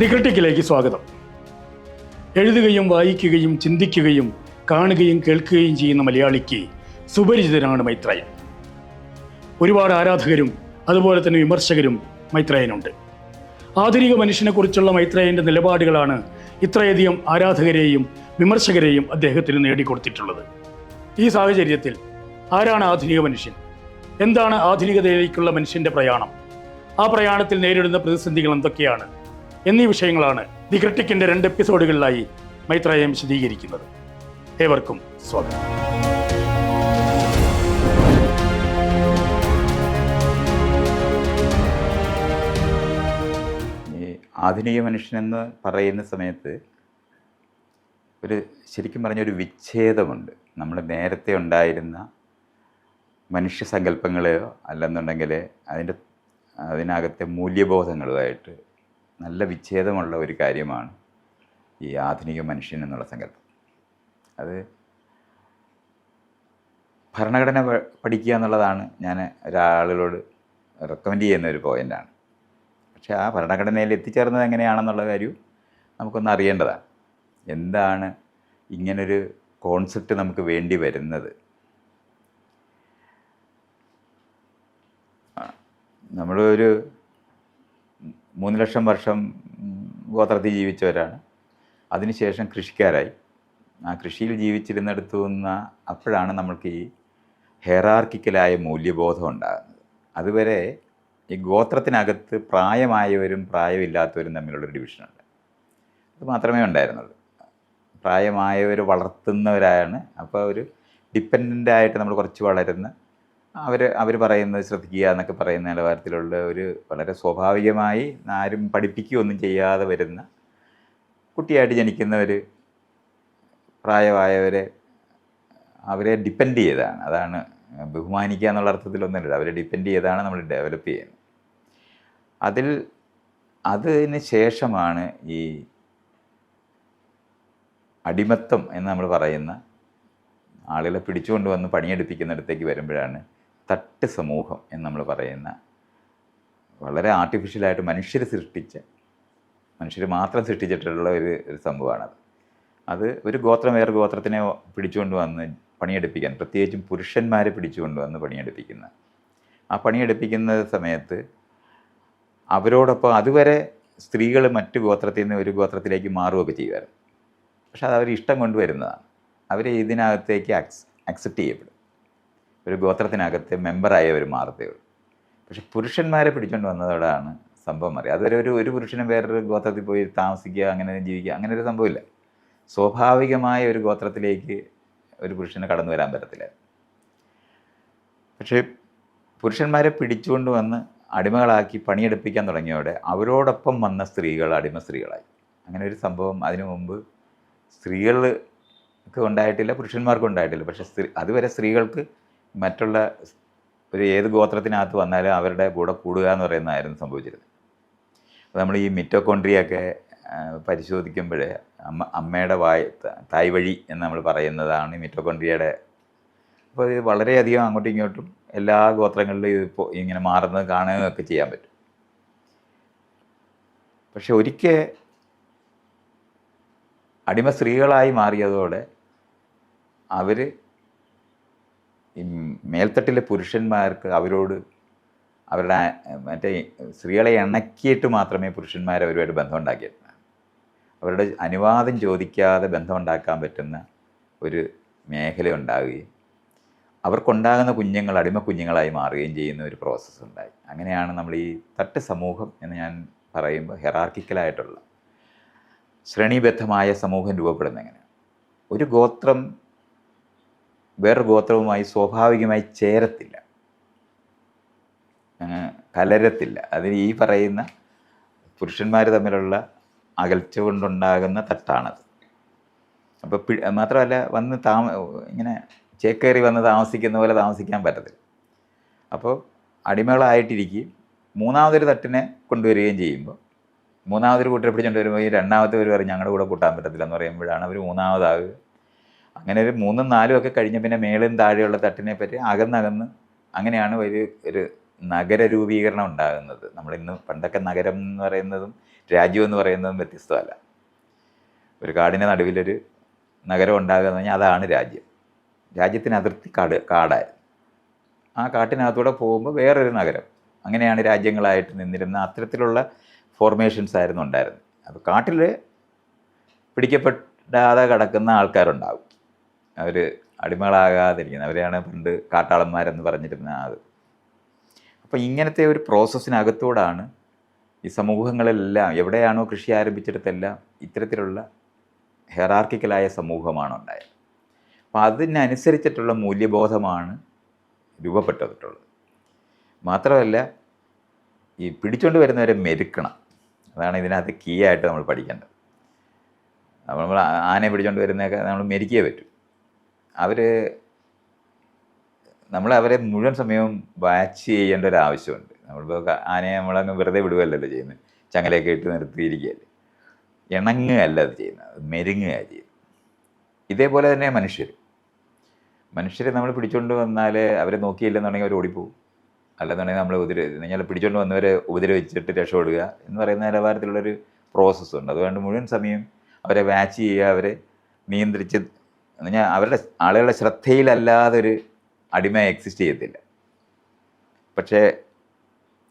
The ക്രിട്ടിക്കിലേക്ക് സ്വാഗതം. എഴുതുകയും വായിക്കുകയും ചിന്തിക്കുകയും കാണുകയും കേൾക്കുകയും ചെയ്യുന്ന മലയാളിക്ക് സുപരിചിതനാണ് മൈത്രേയൻ. ഒരുപാട് ആരാധകരും അതുപോലെ തന്നെ വിമർശകരും മൈത്രേയനുണ്ട്. ആധുനിക മനുഷ്യനെക്കുറിച്ചുള്ള മൈത്രേയൻ്റെ നിലപാടുകളാണ് ഇത്രയധികം ആരാധകരെയും വിമർശകരെയും അദ്ദേഹത്തിന് നേടിക്കൊടുത്തിട്ടുള്ളത്. ഈ സാഹചര്യത്തിൽ ആരാണ് ആധുനിക മനുഷ്യൻ, എന്താണ് ആധുനികതയിലേക്കുള്ള മനുഷ്യൻ്റെ പ്രയാണം, ആ പ്രയാണത്തിൽ നേരിടുന്ന പ്രതിസന്ധികൾ എന്തൊക്കെയാണ് എന്നീ വിഷയങ്ങളാണ് ദി ക്രിട്ടിക്കിൻ്റെ 2 എപ്പിസോഡുകളിലായി മൈത്രേയൻ വിശദീകരിക്കുന്നത്. ഏവർക്കും സ്വാഗതം. ഈ ആധുനിക മനുഷ്യനെന്ന് പറയുന്ന സമയത്ത് ശരിക്കും പറഞ്ഞൊരു വിച്ഛേദമുണ്ട്. നമ്മൾ നേരത്തെ ഉണ്ടായിരുന്ന മനുഷ്യ സങ്കല്പങ്ങളെയോ അല്ലെന്നുണ്ടെങ്കിൽ അതിനകത്തെ മൂല്യബോധങ്ങളുമായിട്ട് നല്ല വിച്ഛേദമുള്ള ഒരു കാര്യമാണ് ഈ ആധുനിക മനുഷ്യൻ എന്നുള്ള സങ്കല്പം. അത് ഭരണഘടന പഠിക്കുക എന്നുള്ളതാണ് ഞാൻ ഒരാളുകളോട് റെക്കമെൻഡ് ചെയ്യുന്ന ഒരു പോയിൻ്റാണ്. പക്ഷേ ആ ഭരണഘടനയിൽ എത്തിച്ചേർന്നത് എങ്ങനെയാണെന്നുള്ള കാര്യവും നമുക്കൊന്ന് അറിയേണ്ടതാണ്. എന്താണ് ഇങ്ങനൊരു കോൺസെപ്റ്റ് നമുക്ക് വേണ്ടി വരുന്നത്? നമ്മളൊരു 3 ലക്ഷം വർഷം ഗോത്രത്തിൽ ജീവിച്ചവരാണ്. അതിനുശേഷം കൃഷിക്കാരായി. ആ കൃഷിയിൽ ജീവിച്ചിരുന്നിടത്തു നിന്ന് അപ്പോഴാണ് നമ്മൾക്ക് ഈ ഹെയറാർക്കിക്കലായ മൂല്യബോധം ഉണ്ടാകുന്നത്. അതുവരെ ഈ ഗോത്രത്തിനകത്ത് പ്രായമായവരും പ്രായമില്ലാത്തവരും തമ്മിലുള്ളൊരു ഡിവിഷനുണ്ട്. അത് മാത്രമേ ഉണ്ടായിരുന്നുള്ളൂ. പ്രായമായവർ വളർത്തുന്നവരാണ്. അപ്പോൾ ഒരു ഡിപ്പെൻഡൻ്റായിട്ട് നമ്മൾ കുറച്ച് വളരുന്ന അവർ പറയുന്നത് ശ്രദ്ധിക്കുക എന്നൊക്കെ പറയുന്ന നിലവാരത്തിലുള്ള ഒരു വളരെ സ്വാഭാവികമായി ആരും പഠിപ്പിക്കുകയൊന്നും ചെയ്യാതെ വരുന്ന കുട്ടിയായിട്ട് ജനിക്കുന്നവർ അവരെ ഡിപ്പെൻഡ് ചെയ്താണ്. അതാണ് ബഹുമാനിക്കുക എന്നുള്ള അർത്ഥത്തിലൊന്നുമില്ല. അവരെ ഡിപ്പെൻഡ് ചെയ്താണ് നമ്മൾ ഡെവലപ്പ് ചെയ്യുന്നത്. അതിന് ശേഷമാണ് ഈ അടിമത്തം എന്ന് നമ്മൾ പറയുന്ന ആളുകളെ പിടിച്ചുകൊണ്ട് വന്ന് പണിയെടുപ്പിക്കുന്നിടത്തേക്ക് വരുമ്പോഴാണ് തട്ട് സമൂഹം എന്ന് നമ്മൾ പറയുന്ന വളരെ ആർട്ടിഫിഷ്യലായിട്ട് മനുഷ്യർ മാത്രം സൃഷ്ടിച്ചിട്ടുള്ള ഒരു സംഭവമാണത്. അത് ഒരു ഗോത്രം വേറെ ഗോത്രത്തിനെ പിടിച്ചുകൊണ്ട് വന്ന് പണിയെടുപ്പിക്കാൻ, പ്രത്യേകിച്ചും പുരുഷന്മാരെ പിടിച്ചുകൊണ്ട് വന്ന് പണിയെടുപ്പിക്കുന്ന ആ പണിയെടുപ്പിക്കുന്ന സമയത്ത് അവരോടൊപ്പം അതുവരെ സ്ത്രീകൾ മറ്റു ഗോത്രത്തിൽ നിന്ന് ഒരു ഗോത്രത്തിലേക്ക് മാറുകയൊക്കെ ചെയ്യുമായിരുന്നു. പക്ഷെ അത് അവർ ഇഷ്ടം കൊണ്ടുവരുന്നതാണ്. അവർ ഇതിനകത്തേക്ക് അക്സെപ്റ്റ് ചെയ്യപ്പെടും. ഒരു ഗോത്രത്തിനകത്തെ മെമ്പറായി അവർ മാറത്തേ ഉള്ളൂ. പക്ഷെ പുരുഷന്മാരെ പിടിച്ചുകൊണ്ട് വന്നതോടാണ് സംഭവം അറിയാം. അതുവരെ ഒരു പുരുഷനും വേറൊരു ഗോത്രത്തിൽ പോയി താമസിക്കുക, അങ്ങനെ ജീവിക്കുക, അങ്ങനെ ഒരു സംഭവമില്ല. സ്വാഭാവികമായ ഒരു ഗോത്രത്തിലേക്ക് ഒരു പുരുഷന് കടന്നു വരാൻ പറ്റത്തില്ല. പക്ഷേ പുരുഷന്മാരെ പിടിച്ചുകൊണ്ട് വന്ന് അടിമകളാക്കി പണിയെടുപ്പിക്കാൻ തുടങ്ങിയോടെ അവരോടൊപ്പം വന്ന സ്ത്രീകൾ അടിമ സ്ത്രീകളായി. അങ്ങനെ ഒരു സംഭവം അതിനു മുമ്പ് സ്ത്രീകൾക്ക് ഉണ്ടായിട്ടില്ല, പുരുഷന്മാർക്കും ഉണ്ടായിട്ടില്ല. പക്ഷേ അതുവരെ സ്ത്രീകൾക്ക് മറ്റുള്ള ഏത് ഗോത്രത്തിനകത്ത് വന്നാലും അവരുടെ കൂടെ കൂടുക എന്ന് പറയുന്നതായിരുന്നു സംഭവിച്ചിരുന്നത്. അപ്പോൾ നമ്മൾ ഈ മിറ്റോകോൺട്രിയൊക്കെ പരിശോധിക്കുമ്പോൾ അമ്മയുടെ തായ് വഴി എന്ന് നമ്മൾ പറയുന്നതാണ് മിറ്റോകോൺട്രിയയുടെ. അപ്പോൾ ഇത് വളരെയധികം അങ്ങോട്ടും ഇങ്ങോട്ടും എല്ലാ ഗോത്രങ്ങളിലും ഇതിപ്പോൾ ഇങ്ങനെ മാറുന്നത് കാണുകയൊക്കെ ചെയ്യാൻ പറ്റും. പക്ഷെ ഒരിക്കൽ അടിമ സ്ത്രീകളായി മാറിയതോടെ അവർ ഈ മേൽത്തട്ടിലെ പുരുഷന്മാർക്ക് അവരുടെ സ്ത്രീകളെ ഇണക്കിയിട്ട് മാത്രമേ പുരുഷന്മാർ അവരുമായിട്ട് ബന്ധം ഉണ്ടാക്കിയിരുന്നത്. അവരുടെ അനുവാദം ചോദിക്കാതെ ബന്ധം ഉണ്ടാക്കാൻ പറ്റുന്ന ഒരു മേഖല ഉണ്ടാവുകയും അവർക്കുണ്ടാകുന്ന കുഞ്ഞുങ്ങൾ അടിമ കുഞ്ഞുങ്ങളായി മാറുകയും ചെയ്യുന്ന ഒരു പ്രോസസ്സ് ഉണ്ടായി. അങ്ങനെയാണ് നമ്മൾ ഈ തട്ട് സമൂഹം എന്ന് ഞാൻ പറയുമ്പോൾ ഹെറാർക്കിക്കലായിട്ടുള്ള ശ്രേണീബദ്ധമായ സമൂഹം രൂപപ്പെടുന്നത് എങ്ങനെയാണ്? ഒരു ഗോത്രം വേറൊരു ഗോത്രവുമായി സ്വാഭാവികമായി ചേരത്തില്ല, കലരത്തില്ല. അതിന് ഈ പറയുന്ന പുരുഷന്മാർ തമ്മിലുള്ള അകൽച്ച കൊണ്ടുണ്ടാകുന്ന തട്ടാണത്. അപ്പോൾ മാത്രമല്ല ഇങ്ങനെ ചേക്കേറി വന്ന് താമസിക്കുന്ന പോലെ താമസിക്കാൻ പറ്റത്തില്ല. അപ്പോൾ അടിമകളായിട്ടിരിക്കുകയും മൂന്നാമതൊരു തട്ടിനെ കൊണ്ടുവരികയും ചെയ്യുമ്പോൾ മൂന്നാമതൊരു കൂട്ടരെ പിടിച്ചുകൊണ്ട് വരുമ്പോൾ ഈ രണ്ടാമത്തെ പേര് പറയും ഞങ്ങളുടെ കൂടെ കൂട്ടാൻ പറ്റത്തില്ല എന്ന് പറയുമ്പോഴാണ് അവർ മൂന്നാമതാകുക. അങ്ങനെ ഒരു 3ഉം 4ഉം ഒക്കെ കഴിഞ്ഞ പിന്നെ മേളും താഴെയുള്ള തട്ടിനെ പറ്റി അകന്നകന്ന് അങ്ങനെയാണ് ഒരു നഗര രൂപീകരണം ഉണ്ടാകുന്നത്. നമ്മളിന്ന് പണ്ടൊക്കെ നഗരം എന്ന് പറയുന്നതും രാജ്യം എന്ന് പറയുന്നതും വ്യത്യസ്തമല്ല. ഒരു കാടിൻ്റെ നടുവിലൊരു നഗരം ഉണ്ടാകുക എന്ന് പറഞ്ഞാൽ അതാണ് രാജ്യം. രാജ്യത്തിന് അതിർത്തി കാടായിരുന്നു. ആ കാട്ടിനകത്തൂടെ പോകുമ്പോൾ വേറൊരു നഗരം. അങ്ങനെയാണ് രാജ്യങ്ങളായിട്ട് നിന്നിരുന്ന അത്തരത്തിലുള്ള ഫോർമേഷൻസ് ആയിരുന്നു ഉണ്ടായിരുന്നത്. അപ്പോൾ കാട്ടിൽ പിടിക്കപ്പെടാതെ കിടക്കുന്ന ആൾക്കാരുണ്ടാകും. അവർ അടിമകളാകാതിരിക്കുന്നത്. അവരെയാണ് പണ്ട് കാട്ടാളന്മാരെന്ന് പറഞ്ഞിരുന്ന അത്. അപ്പോൾ ഇങ്ങനത്തെ ഒരു പ്രോസസ്സിനകത്തൂടാണ് ഈ സമൂഹങ്ങളെല്ലാം, എവിടെയാണോ കൃഷി ആരംഭിച്ചിടത്തെല്ലാം ഇത്തരത്തിലുള്ള ഹെറാർക്കിക്കലായ സമൂഹമാണ് ഉണ്ടായത്. അപ്പോൾ അതിനനുസരിച്ചിട്ടുള്ള മൂല്യബോധമാണ് രൂപപ്പെട്ടിട്ടുള്ളത്. മാത്രമല്ല, ഈ പിടിച്ചുകൊണ്ട് വരുന്നവരെ മെരുക്കണം. അതാണ് ഇതിനകത്ത് കീ ആയിട്ട് നമ്മൾ പഠിക്കേണ്ടത്. നമ്മൾ ആനയെ പിടിച്ചുകൊണ്ട് വരുന്നതൊക്കെ നമ്മൾ മെരുക്കിയേ പറ്റും. അവരെ മുഴുവൻ സമയവും വാച്ച് ചെയ്യേണ്ട ഒരു ആവശ്യമുണ്ട്. നമ്മളിപ്പോൾ ആനയെ നമ്മളങ്ങ് വെറുതെ വിടുകയല്ലല്ലോ ചെയ്യുന്നത്. ചങ്ങലയൊക്കെ ഇട്ട് നിർത്തിയിരിക്കുകയല്ലേ. ഇണങ്ങുകയല്ല അത് ചെയ്യുന്നത്, മെരുങ്ങുകയാണ് ചെയ്യുന്നത്. ഇതേപോലെ തന്നെ മനുഷ്യരെ നമ്മൾ പിടിച്ചുകൊണ്ട് വന്നാൽ അവരെ നോക്കിയില്ലെന്നുണ്ടെങ്കിൽ അവർ ഓടിപ്പോവും. അല്ലെന്നുണ്ടെങ്കിൽ നമ്മൾ പിടിച്ചുകൊണ്ട് വന്നവരെ ഉപദ്രവിച്ചിട്ട് രക്ഷപ്പെടുക എന്ന് പറയുന്ന നിലവാരത്തിലുള്ളൊരു പ്രോസസ്സുണ്ട്. അതുകൊണ്ട് മുഴുവൻ സമയം അവരെ വാച്ച് ചെയ്യുക, അവരെ നിയന്ത്രിച്ച് എന്ന് പറഞ്ഞാൽ ആളുകളുടെ ശ്രദ്ധയിലല്ലാതെ ഒരു അടിമ എക്സിസ്റ്റ് ചെയ്യത്തില്ല. പക്ഷേ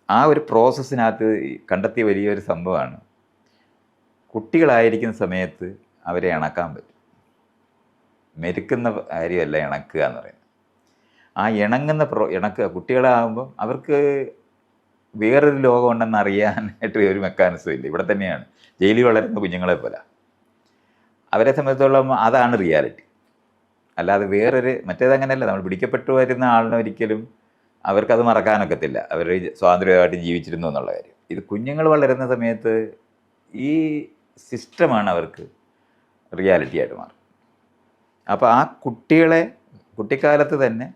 ആ ഒരു പ്രോസസ്സിനകത്ത് കണ്ടെത്തിയ വലിയൊരു സംഭവമാണ്, കുട്ടികളായിരിക്കുന്ന സമയത്ത് അവരെ ഇണക്കാൻ പറ്റും. മെരുക്കുന്ന കാര്യമല്ല ഇണക്കുക എന്ന് പറയുന്നത്. ആ ഇണക്കുക കുട്ടികളാകുമ്പം അവർക്ക് വേറൊരു ലോകം ഉണ്ടെന്ന് അറിയാനായിട്ട് ഒരു മെക്കാനിസം ഇല്ല. ഇവിടെ തന്നെയാണ് ജയിലിൽ വളരുന്ന കുഞ്ഞുങ്ങളെ പോലെ. അവരെ സംബന്ധിച്ചോളം അതാണ് റിയാലിറ്റി. അല്ലാതെ മറ്റേതങ്ങനെയല്ല. നമ്മൾ പിടിക്കപ്പെട്ടു വരുന്ന ആളിനെ ഒരിക്കലും അവർക്കത് മറക്കാനൊക്കത്തില്ല, അവർ സ്വാതന്ത്ര്യമായിട്ട് ജീവിച്ചിരുന്നു എന്നുള്ള കാര്യം. ഇത് കുഞ്ഞുങ്ങൾ വളരുന്ന സമയത്ത് ഈ സിസ്റ്റമാണ് അവർക്ക് റിയാലിറ്റി ആയിട്ട് മാറും. അപ്പോൾ ആ കുട്ടിക്കാലത്ത് തന്നെ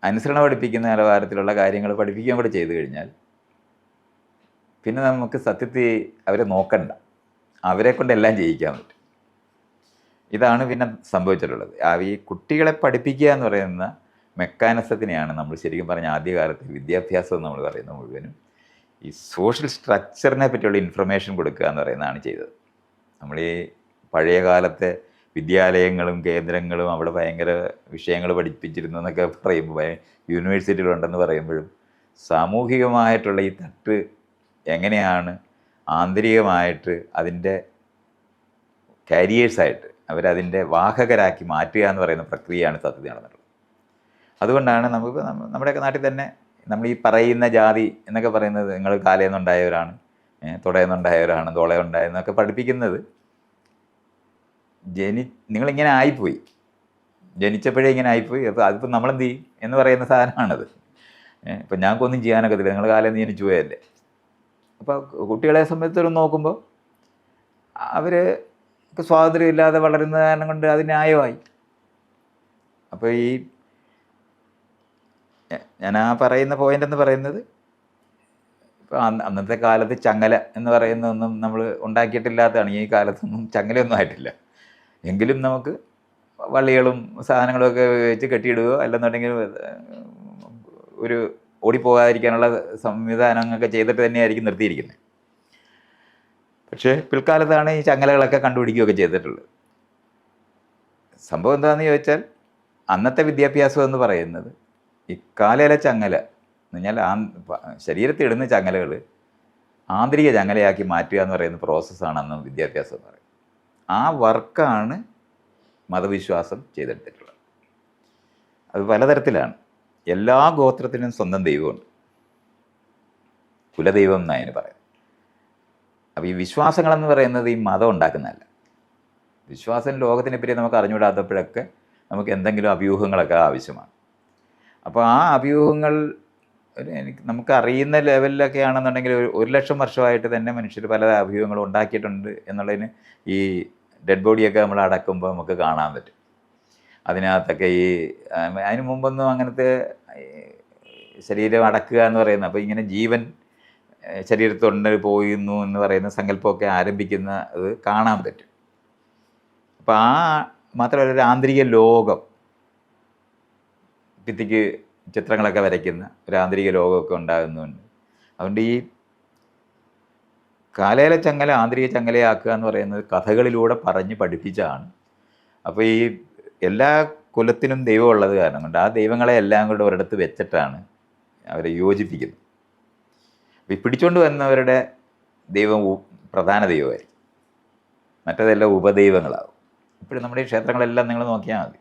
അനുസരണ പഠിപ്പിക്കുന്ന നിലവാരത്തിലുള്ള കാര്യങ്ങൾ പഠിപ്പിക്കുകയും കൂടെ ചെയ്തു കഴിഞ്ഞാൽ പിന്നെ നമുക്ക് സത്യത്തിൽ അവരെ നോക്കണ്ട, അവരെ കൊണ്ട് എല്ലാം ചെയ്യിക്കാൻ പറ്റും. ഇതാണ് പിന്നെ സംഭവിച്ചിട്ടുള്ളത്. ഈ കുട്ടികളെ പഠിപ്പിക്കുക എന്ന് പറയുന്ന മെക്കാനിസത്തിനെയാണ് നമ്മൾ ശരിക്കും പറഞ്ഞ ആദ്യകാലത്ത് വിദ്യാഭ്യാസം എന്ന് നമ്മൾ പറയുന്നത് മുഴുവനും ഈ സോഷ്യൽ സ്ട്രക്ചറിനെ പറ്റിയുള്ള ഇൻഫർമേഷൻ കൊടുക്കുക എന്ന് പറയുന്നതാണ് ചെയ്തത്. നമ്മൾ ഈ പഴയ കാലത്തെ വിദ്യാലയങ്ങളും കേന്ദ്രങ്ങളും അവിടെ ഭയങ്കര വിഷയങ്ങൾ പഠിപ്പിച്ചിരുന്നു എന്നൊക്കെ പറയുമ്പോൾ, യൂണിവേഴ്സിറ്റികളുണ്ടെന്ന് പറയുമ്പോഴും സാമൂഹികമായിട്ടുള്ള ഈ തട്ട് എങ്ങനെയാണ് ആന്തരികമായിട്ട് അതിൻ്റെ കാരിയേഴ്സായിട്ട് അവരതിൻ്റെ വാഹകരാക്കി മാറ്റുക എന്ന് പറയുന്ന പ്രക്രിയയാണ് സത്യത്തിൽ നടന്നിട്ടുള്ളത്. അതുകൊണ്ടാണ് നമ്മുടെയൊക്കെ നാട്ടിൽ തന്നെ നമ്മൾ ഈ പറയുന്ന ജാതി എന്നൊക്കെ പറയുന്നത്, നിങ്ങൾ കാലയെന്നുണ്ടായവരാണ്, തുടയെന്നുണ്ടായവരാണ്, തോളയുണ്ടായെന്നൊക്കെ പഠിപ്പിക്കുന്നത് നിങ്ങളിങ്ങനെ ആയിപ്പോയി, ജനിച്ചപ്പോഴേ ഇങ്ങനെ ആയിപ്പോയി. അപ്പോൾ അതിപ്പോൾ നമ്മളെന്ത് ചെയ്യും എന്ന് പറയുന്ന സാധനമാണത്. ഇപ്പം ഞങ്ങൾക്കൊന്നും ചെയ്യാനൊക്കത്തില്ല, നിങ്ങൾ കാലം ജനിച്ചു പോയല്ലേ. അപ്പോൾ കുട്ടികളെ സംബന്ധിച്ചിടത്തോളം നോക്കുമ്പോൾ അവർ സ്വാതന്ത്ര്യമില്ലാതെ വളരുന്ന കാരണം കൊണ്ട് അത് ന്യായമായി. അപ്പോൾ ഞാൻ ആ പറയുന്ന പോയിൻ്റ് എന്ന് പറയുന്നത്, ഇപ്പോൾ അന്നത്തെ കാലത്ത് ചങ്ങല എന്ന് പറയുന്നതൊന്നും നമ്മൾ ഉണ്ടാക്കിയിട്ടില്ലാത്തതാണ്. ഈ കാലത്തൊന്നും ചങ്ങലയൊന്നും ആയിട്ടില്ല. എങ്കിലും നമുക്ക് വള്ളികളും സാധനങ്ങളൊക്കെ വെച്ച് കെട്ടിയിടുകയോ അല്ലെന്നുണ്ടെങ്കിൽ ഒരു ഓടിപ്പോകാതിരിക്കാനുള്ള സംവിധാനങ്ങളൊക്കെ ചെയ്തിട്ട് തന്നെയായിരിക്കും നിർത്തിയിരിക്കുന്നത്. പക്ഷേ പിൽക്കാലത്താണ് ഈ ചങ്ങലകളൊക്കെ കണ്ടുപിടിക്കുകയൊക്കെ ചെയ്തിട്ടുള്ളത്. സംഭവം എന്താണെന്ന് ചോദിച്ചാൽ, അന്നത്തെ വിദ്യാഭ്യാസം എന്ന് പറയുന്നത് ഈ കാലയിലെ ചങ്ങല എന്ന് പറഞ്ഞാൽ ശരീരത്തിൽ ഇടുന്ന ചങ്ങലകൾ ആന്തരിക ചങ്ങലയാക്കി മാറ്റുക എന്ന് പറയുന്ന പ്രോസസ്സാണ് അന്ന് വിദ്യാഭ്യാസം എന്ന് പറയുന്നത്. ആ വർക്കാണ് മതവിശ്വാസം ചെയ്തെടുത്തിട്ടുള്ളത്. അത് പലതരത്തിലാണ്. എല്ലാ ഗോത്രത്തിനും സ്വന്തം ദൈവമുണ്ട്, കുലദൈവം എന്നാണ് അതിന് പറയുന്നത്. അപ്പോൾ ഈ വിശ്വാസങ്ങളെന്ന് പറയുന്നത് ഈ മതം ഉണ്ടാക്കുന്നതല്ല. വിശ്വാസം ലോകത്തിനെ പറ്റി നമുക്ക് അറിഞ്ഞുകൂടാത്തപ്പോഴൊക്കെ നമുക്ക് എന്തെങ്കിലും അഭ്യൂഹങ്ങളൊക്കെ ആവശ്യമാണ്. അപ്പോൾ ആ അഭ്യൂഹങ്ങൾ നമുക്ക് അറിയുന്ന ലെവലിലൊക്കെ ആണെന്നുണ്ടെങ്കിൽ 1,00,000 വർഷമായിട്ട് തന്നെ മനുഷ്യർ പല അഭ്യൂഹങ്ങളും ഉണ്ടാക്കിയിട്ടുണ്ട് എന്നുള്ളതിന് ഈ ഡെഡ് ബോഡിയൊക്കെ നമ്മൾ അടക്കുമ്പോൾ നമുക്ക് കാണാൻ പറ്റും. അതിനകത്തൊക്കെ അതിന് മുമ്പൊന്നും അങ്ങനത്തെ ശരീരം അടക്കുക എന്ന് പറയുന്നത്, അപ്പോൾ ഇങ്ങനെ ജീവൻ ശരീരത്തുണ്ട് പോയിരുന്നു എന്ന് പറയുന്ന സങ്കല്പമൊക്കെ ആരംഭിക്കുന്ന അത് കാണാൻ പറ്റും. അപ്പോൾ മാത്രമല്ല ഒരു ആന്തരിക ലോകം ഭിത്തിക്ക് ചിത്രങ്ങളൊക്കെ വരയ്ക്കുന്ന ഒരു ആന്തരിക ലോകമൊക്കെ ഉണ്ടാകുന്നുണ്ട്. അതുകൊണ്ട് ഈ കാലേല ചങ്ങല ആന്തരിക ചങ്ങലയാക്കുക എന്ന് പറയുന്നത് കഥകളിലൂടെ പറഞ്ഞ് പഠിപ്പിച്ചാണ്. അപ്പോൾ ഈ എല്ലാ കുലത്തിനും ദൈവം ഉള്ളത് കാരണം കൊണ്ട് ആ ദൈവങ്ങളെ എല്ലാം കൂടെ ഒരിടത്ത് വെച്ചിട്ടാണ് അവരെ യോജിപ്പിക്കുന്നത്. അപ്പോൾ ഈ പിടിച്ചുകൊണ്ട് വന്നവരുടെ ദൈവം പ്രധാന ദൈവമായിരിക്കും, മറ്റതെല്ലാം ഉപദൈവങ്ങളാവും. ഇപ്പോഴും നമ്മുടെ ഈ ക്ഷേത്രങ്ങളെല്ലാം നിങ്ങൾ നോക്കിയാൽ മതി,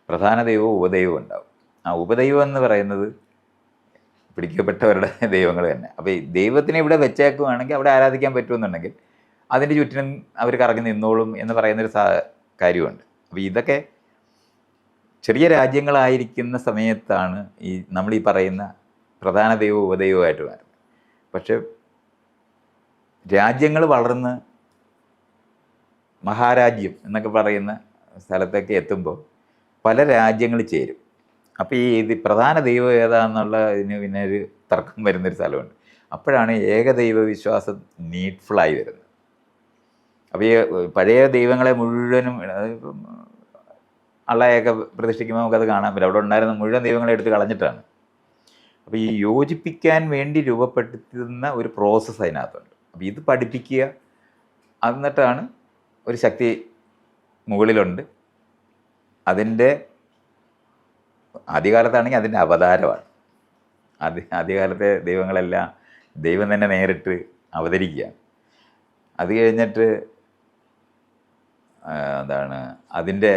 പ്രധാന ദൈവവും ഉപദൈവവും ഉണ്ടാവും. ആ ഉപദൈവം എന്ന് പറയുന്നത് പിടിക്കപ്പെട്ടവരുടെ ദൈവങ്ങൾ തന്നെ. അപ്പോൾ ഈ ദൈവത്തിനെ ഇവിടെ വെച്ചേക്കുവാണെങ്കിൽ അവിടെ ആരാധിക്കാൻ പറ്റുമെന്നുണ്ടെങ്കിൽ അതിൻ്റെ ചുറ്റിനും അവർ കറങ്ങി നിന്നോളും എന്ന് പറയുന്നൊരു കാര്യമുണ്ട്. അപ്പോൾ ഇതൊക്കെ ചെറിയ രാജ്യങ്ങളായിരിക്കുന്ന സമയത്താണ് ഈ നമ്മളീ പറയുന്ന പ്രധാന ദൈവവും ഉപദൈവമായിട്ട് മാറുന്നത്. പക്ഷെ രാജ്യങ്ങൾ വളർന്ന് മഹാരാജ്യം എന്നൊക്കെ പറയുന്ന സ്ഥലത്തൊക്കെ എത്തുമ്പോൾ പല രാജ്യങ്ങൾ ചേരും. അപ്പോൾ ഇത് പ്രധാന ദൈവം ഏതാണെന്നുള്ളതിന് പിന്നെ ഒരു തർക്കം വരുന്നൊരു സ്ഥലമുണ്ട്. അപ്പോഴാണ് ഏകദൈവ വിശ്വാസം നീഡ്ഫുള്ളായി വരുന്നത്. അപ്പോൾ ഈ പഴയ ദൈവങ്ങളെ മുഴുവനും അള്ളയൊക്കെ പ്രതിഷ്ഠിക്കുമ്പോൾ നമുക്കത് കാണാൻ പറ്റും. അവിടെ ഉണ്ടായിരുന്ന മുഴുവൻ ദൈവങ്ങളെ എടുത്ത് കളഞ്ഞിട്ടാണ്. അപ്പോൾ ഈ യോജിപ്പിക്കാൻ വേണ്ടി രൂപപ്പെടുത്തുന്ന ഒരു പ്രോസസ്സ് അതിനകത്തുണ്ട്. അപ്പോൾ ഇത് പഠിപ്പിക്കുക, എന്നിട്ടാണ് ഒരു ശക്തി മുകളിലുണ്ട്, അതിൻ്റെ ആദ്യകാലത്താണെങ്കിൽ അതിൻ്റെ അവതാരമാണ്. ആദ്യകാലത്തെ ദൈവങ്ങളെല്ലാം ദൈവം തന്നെ നേരിട്ട് അവതരിക്കുകയാണ്. അത് കഴിഞ്ഞിട്ട് അതിൻ്റെ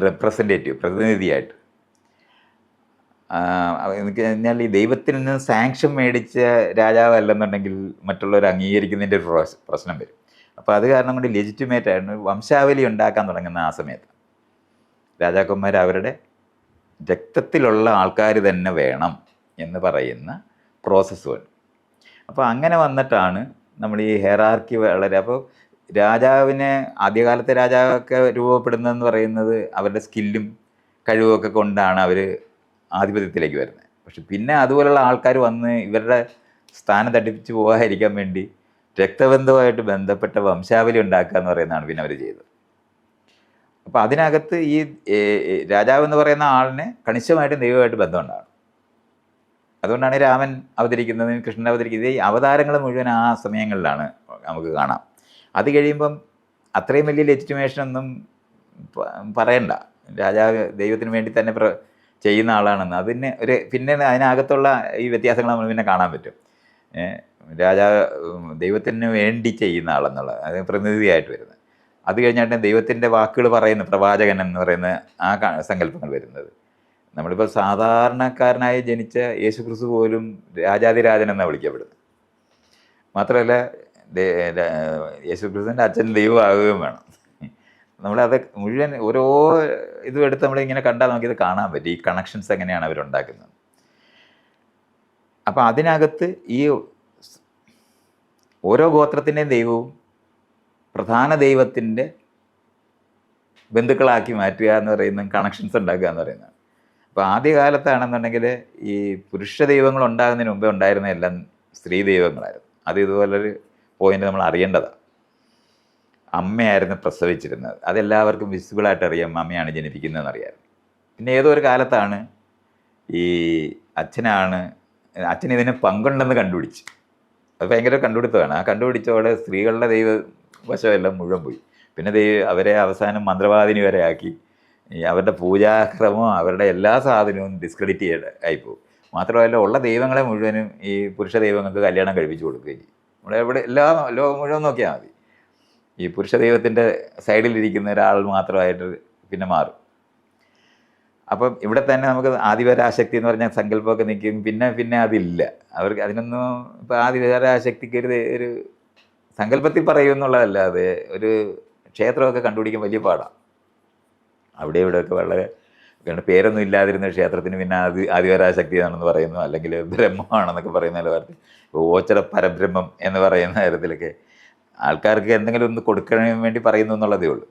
റെപ്രസെൻറ്റേറ്റീവ്, പ്രതിനിധിയായിട്ട് എന്ന് കഴിഞ്ഞാൽ ഈ ദൈവത്തിൽ നിന്ന് സാങ്ഷൻ മേടിച്ച രാജാവല്ലെന്നുണ്ടെങ്കിൽ മറ്റുള്ളവർ അംഗീകരിക്കുന്നതിൻ്റെ ഒരു പ്രശ്നം വരും. അപ്പോൾ അത് കാരണം കൊണ്ട് ലെജിറ്റിമേറ്റ് ആയിരുന്നു വംശാവലി ഉണ്ടാക്കാൻ തുടങ്ങുന്ന ആ സമയത്ത് രാജാക്കന്മാർ അവരുടെ രക്തത്തിലുള്ള ആൾക്കാർ തന്നെ വേണം എന്ന് പറയുന്ന പ്രോസസ്സ് വേണം. അപ്പോൾ അങ്ങനെ വന്നിട്ടാണ് നമ്മൾ ഈ ഹെറാർക്കി വളരെ. അപ്പോൾ രാജാവിനെ ആദ്യകാലത്തെ രാജാവൊക്കെ രൂപപ്പെടുന്നതെന്ന് പറയുന്നത് അവരുടെ സ്കില്ലും കഴിവുമൊക്കെ കൊണ്ടാണ് അവർ ആധിപത്യത്തിലേക്ക് വരുന്നത്. പക്ഷെ പിന്നെ അതുപോലുള്ള ആൾക്കാർ വന്ന് ഇവരുടെ സ്ഥാനം തട്ടിപ്പിച്ച് പോകാതിരിക്കാൻ വേണ്ടി രക്തബന്ധവുമായിട്ട് ബന്ധപ്പെട്ട വംശാവലി ഉണ്ടാക്കുക എന്ന് പറയുന്നതാണ് പിന്നെ അവർ ചെയ്തത്. അപ്പോൾ അതിനകത്ത് ഈ രാജാവ് എന്ന് പറയുന്ന ആളിനെ കണിശമായിട്ടും ദൈവമായിട്ട് ബന്ധമുണ്ടാകും. അതുകൊണ്ടാണ് രാമൻ അവതരിക്കുന്നത്, കൃഷ്ണൻ അവതരിക്കുന്നത്. ഈ അവതാരങ്ങൾ മുഴുവൻ ആ സമയങ്ങളിലാണ് നമുക്ക് കാണാം. അത് കഴിയുമ്പം അത്രയും വലിയ ലെജിറ്റിമേഷനൊന്നും പറയണ്ട, രാജാവ് ദൈവത്തിന് വേണ്ടി തന്നെ ചെയ്യുന്ന ആളാണെന്ന്. അതിന് പിന്നെ അതിനകത്തുള്ള ഈ വ്യത്യാസങ്ങൾ നമ്മൾ പിന്നെ കാണാൻ പറ്റും. രാജാവ് ദൈവത്തിന് വേണ്ടി ചെയ്യുന്ന ആളെന്നുള്ളത് അത് പ്രതിനിധിയായിട്ട് വരുന്നത്. അത് കഴിഞ്ഞാൽ ദൈവത്തിൻ്റെ വാക്കുകൾ പറയുന്ന പ്രവാചകൻ എന്ന് പറയുന്ന ആ സങ്കല്പങ്ങൾ വരുന്നത്. നമ്മളിപ്പോൾ സാധാരണക്കാരനായി ജനിച്ച യേശുക്രിസ്തു പോലും രാജാതിരാജൻ എന്നാണ് വിളിക്കപ്പെടുന്നത്. മാത്രമല്ല യേശുക്രിസ്തുവിൻ്റെ അച്ഛൻ ദൈവമാകുകയും വേണം. നമ്മളത് മുഴുവൻ ഓരോ ഇതും എടുത്ത് നമ്മളിങ്ങനെ കണ്ടാൽ നമുക്കിത് കാണാൻ പറ്റും, ഈ കണക്ഷൻസ് എങ്ങനെയാണ് അവരുണ്ടാക്കുന്നത്. അപ്പോൾ അതിനകത്ത് ഈ ഓരോ ഗോത്രത്തിൻ്റെയും ദൈവവും പ്രധാന ദൈവത്തിൻ്റെ ബന്ധുക്കളാക്കി മാറ്റുക എന്ന് പറയുന്ന കണക്ഷൻസ് ഉണ്ടാക്കുക എന്ന് പറയുന്നതാണ്. അപ്പോൾ ആദ്യകാലത്താണെന്നുണ്ടെങ്കിൽ ഈ പുരുഷ ദൈവങ്ങൾ ഉണ്ടാകുന്നതിന് മുമ്പേ ഉണ്ടായിരുന്ന എല്ലാം സ്ത്രീ ദൈവങ്ങളായിരുന്നു. അത് ഇതുപോലൊരു പോയിന്റ് നമ്മൾ അറിയേണ്ടതാണ്. അമ്മയായിരുന്നു പ്രസവിച്ചിരുന്നത്, അതെല്ലാവർക്കും വിസിബിളായിട്ട് അറിയാം, അമ്മയാണ് ജനിപ്പിക്കുന്നതെന്ന് അറിയാം. പിന്നെ ഏതോ ഒരു കാലത്താണ് ഈ അച്ഛൻ ഇതിന് പങ്കുണ്ടെന്ന് കണ്ടുപിടിച്ച്, അത് ഭയങ്കര കണ്ടുപിടുത്തമാണ്. ആ കണ്ടുപിടിച്ചോടെ സ്ത്രീകളുടെ ദൈവവശമെല്ലാം മുഴുവൻ പോയി. പിന്നെ അവരെ അവസാനം മന്ത്രവാദിനി വരെ ആക്കി. അവരുടെ പൂജാക്രമവും അവരുടെ എല്ലാ സാധനവും ഡിസ്ക്രെഡിറ്റ് ആയിപ്പോവും. മാത്രമല്ല ഉള്ള ദൈവങ്ങളെ മുഴുവനും ഈ പുരുഷ ദൈവങ്ങൾക്ക് കല്യാണം കഴിപ്പിച്ചു കൊടുക്കുകയും ചെയ്യും. നമ്മുടെ ഇവിടെ ലോകം മുഴുവൻ നോക്കിയാൽ മതി, ഈ പുരുഷ ദൈവത്തിൻ്റെ സൈഡിലിരിക്കുന്ന ഒരാൾ മാത്രമായിട്ട് പിന്നെ മാറും. അപ്പം ഇവിടെ തന്നെ നമുക്ക് ആദിപരാശക്തി എന്ന് പറഞ്ഞ സങ്കല്പമൊക്കെ നിൽക്കും. പിന്നെ അതില്ല, അവർക്ക് അതിനൊന്നും ഇപ്പോൾ ആദിപരാശക്തിക്ക് ഒരു സങ്കല്പത്തിൽ പറയുമെന്നുള്ളതല്ലാതെ ഒരു ക്ഷേത്രമൊക്കെ കണ്ടുപിടിക്കാൻ വലിയ പാടാണ്. അവിടെ ഇവിടെയൊക്കെ വളരെ പേരൊന്നും ഇല്ലാതിരുന്ന ക്ഷേത്രത്തിന് പിന്നെ ആദിപരാശക്തി ആണെന്ന് പറയുന്നു, അല്ലെങ്കിൽ ബ്രഹ്മമാണെന്നൊക്കെ പറയുന്ന വാർത്ത, ഓച്ചറ പരബ്രഹ്മം എന്ന് പറയുന്ന കാര്യത്തിലൊക്കെ ആൾക്കാർക്ക് എന്തെങ്കിലും ഒന്ന് കൊടുക്കാൻ വേണ്ടി പറയുന്നു എന്നുള്ളതേ ഉള്ളൂ.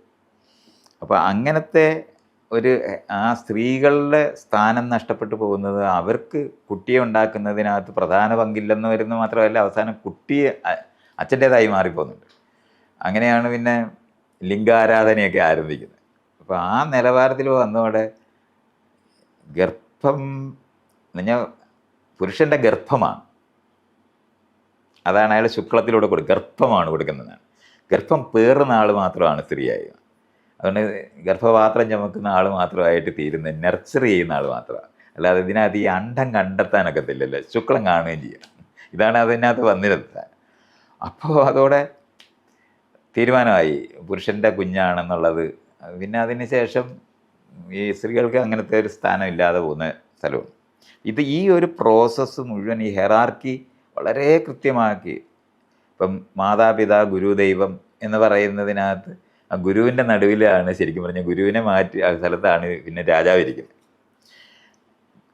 അപ്പോൾ അങ്ങനത്തെ ആ സ്ത്രീകളുടെ സ്ഥാനം നഷ്ടപ്പെട്ടു പോകുന്നത് അവർക്ക് കുട്ടിയെ ഉണ്ടാക്കുന്നതിനകത്ത് പ്രധാന പങ്കില്ലെന്ന് വരുന്നത് മാത്രമല്ല, അവസാനം കുട്ടിയെ അച്ഛൻ്റേതായി മാറിപ്പോകുന്നുണ്ട്. അങ്ങനെയാണ് പിന്നെ ലിംഗാരാധനയൊക്കെ ആരംഭിക്കുന്നത്. അപ്പോൾ ആ നിലവാരത്തിൽ വന്നതോടെ ഗർഭം പറഞ്ഞാൽ പുരുഷൻ്റെ ഗർഭമാണ്, അതാണ് അയാൾ ശുക്ലത്തിലൂടെ ഗർഭമാണ് കൊടുക്കുന്നതാണ്. ഗർഭം പേറുന്ന ആൾ മാത്രമാണ് സ്ത്രീയായി. അതുകൊണ്ട് ഗർഭപാത്രം ചുമക്കുന്ന ആൾ മാത്രമായിട്ട് തീരുന്നത് നർച്ചറി ചെയ്യുന്ന ആൾ മാത്രമാണ്. അല്ലാതെ ഇതിനകത്ത് ഈ അണ്ടം കണ്ടെത്താനൊക്കത്തില്ലല്ലോ, ശുക്ലം കാണുകയും ചെയ്യാം. ഇതാണ് അതിനകത്ത് വന്നിരുന്നത്. അപ്പോൾ അതോടെ തീരുമാനമായി പുരുഷൻ്റെ കുഞ്ഞാണെന്നുള്ളത്. പിന്നെ അതിന് ശേഷം ഈ സ്ത്രീകൾക്ക് അങ്ങനത്തെ ഒരു സ്ഥാനം ഇല്ലാതെ പോകുന്ന സ്ഥലമാണ് ഇത്. ഈ ഒരു പ്രോസസ്സ് മുഴുവൻ ഈ ഹെറാർക്കി വളരെ കൃത്യമാക്കി. ഇപ്പം മാതാപിതാ ഗുരുദൈവം എന്ന് പറയുന്നതിനകത്ത് ആ ഗുരുവിൻ്റെ നടുവിലാണ് ശരിക്കും പറഞ്ഞാൽ ഗുരുവിനെ മാറ്റി ആ സ്ഥലത്താണ് പിന്നെ രാജാവ് ഇരിക്കുന്നത്.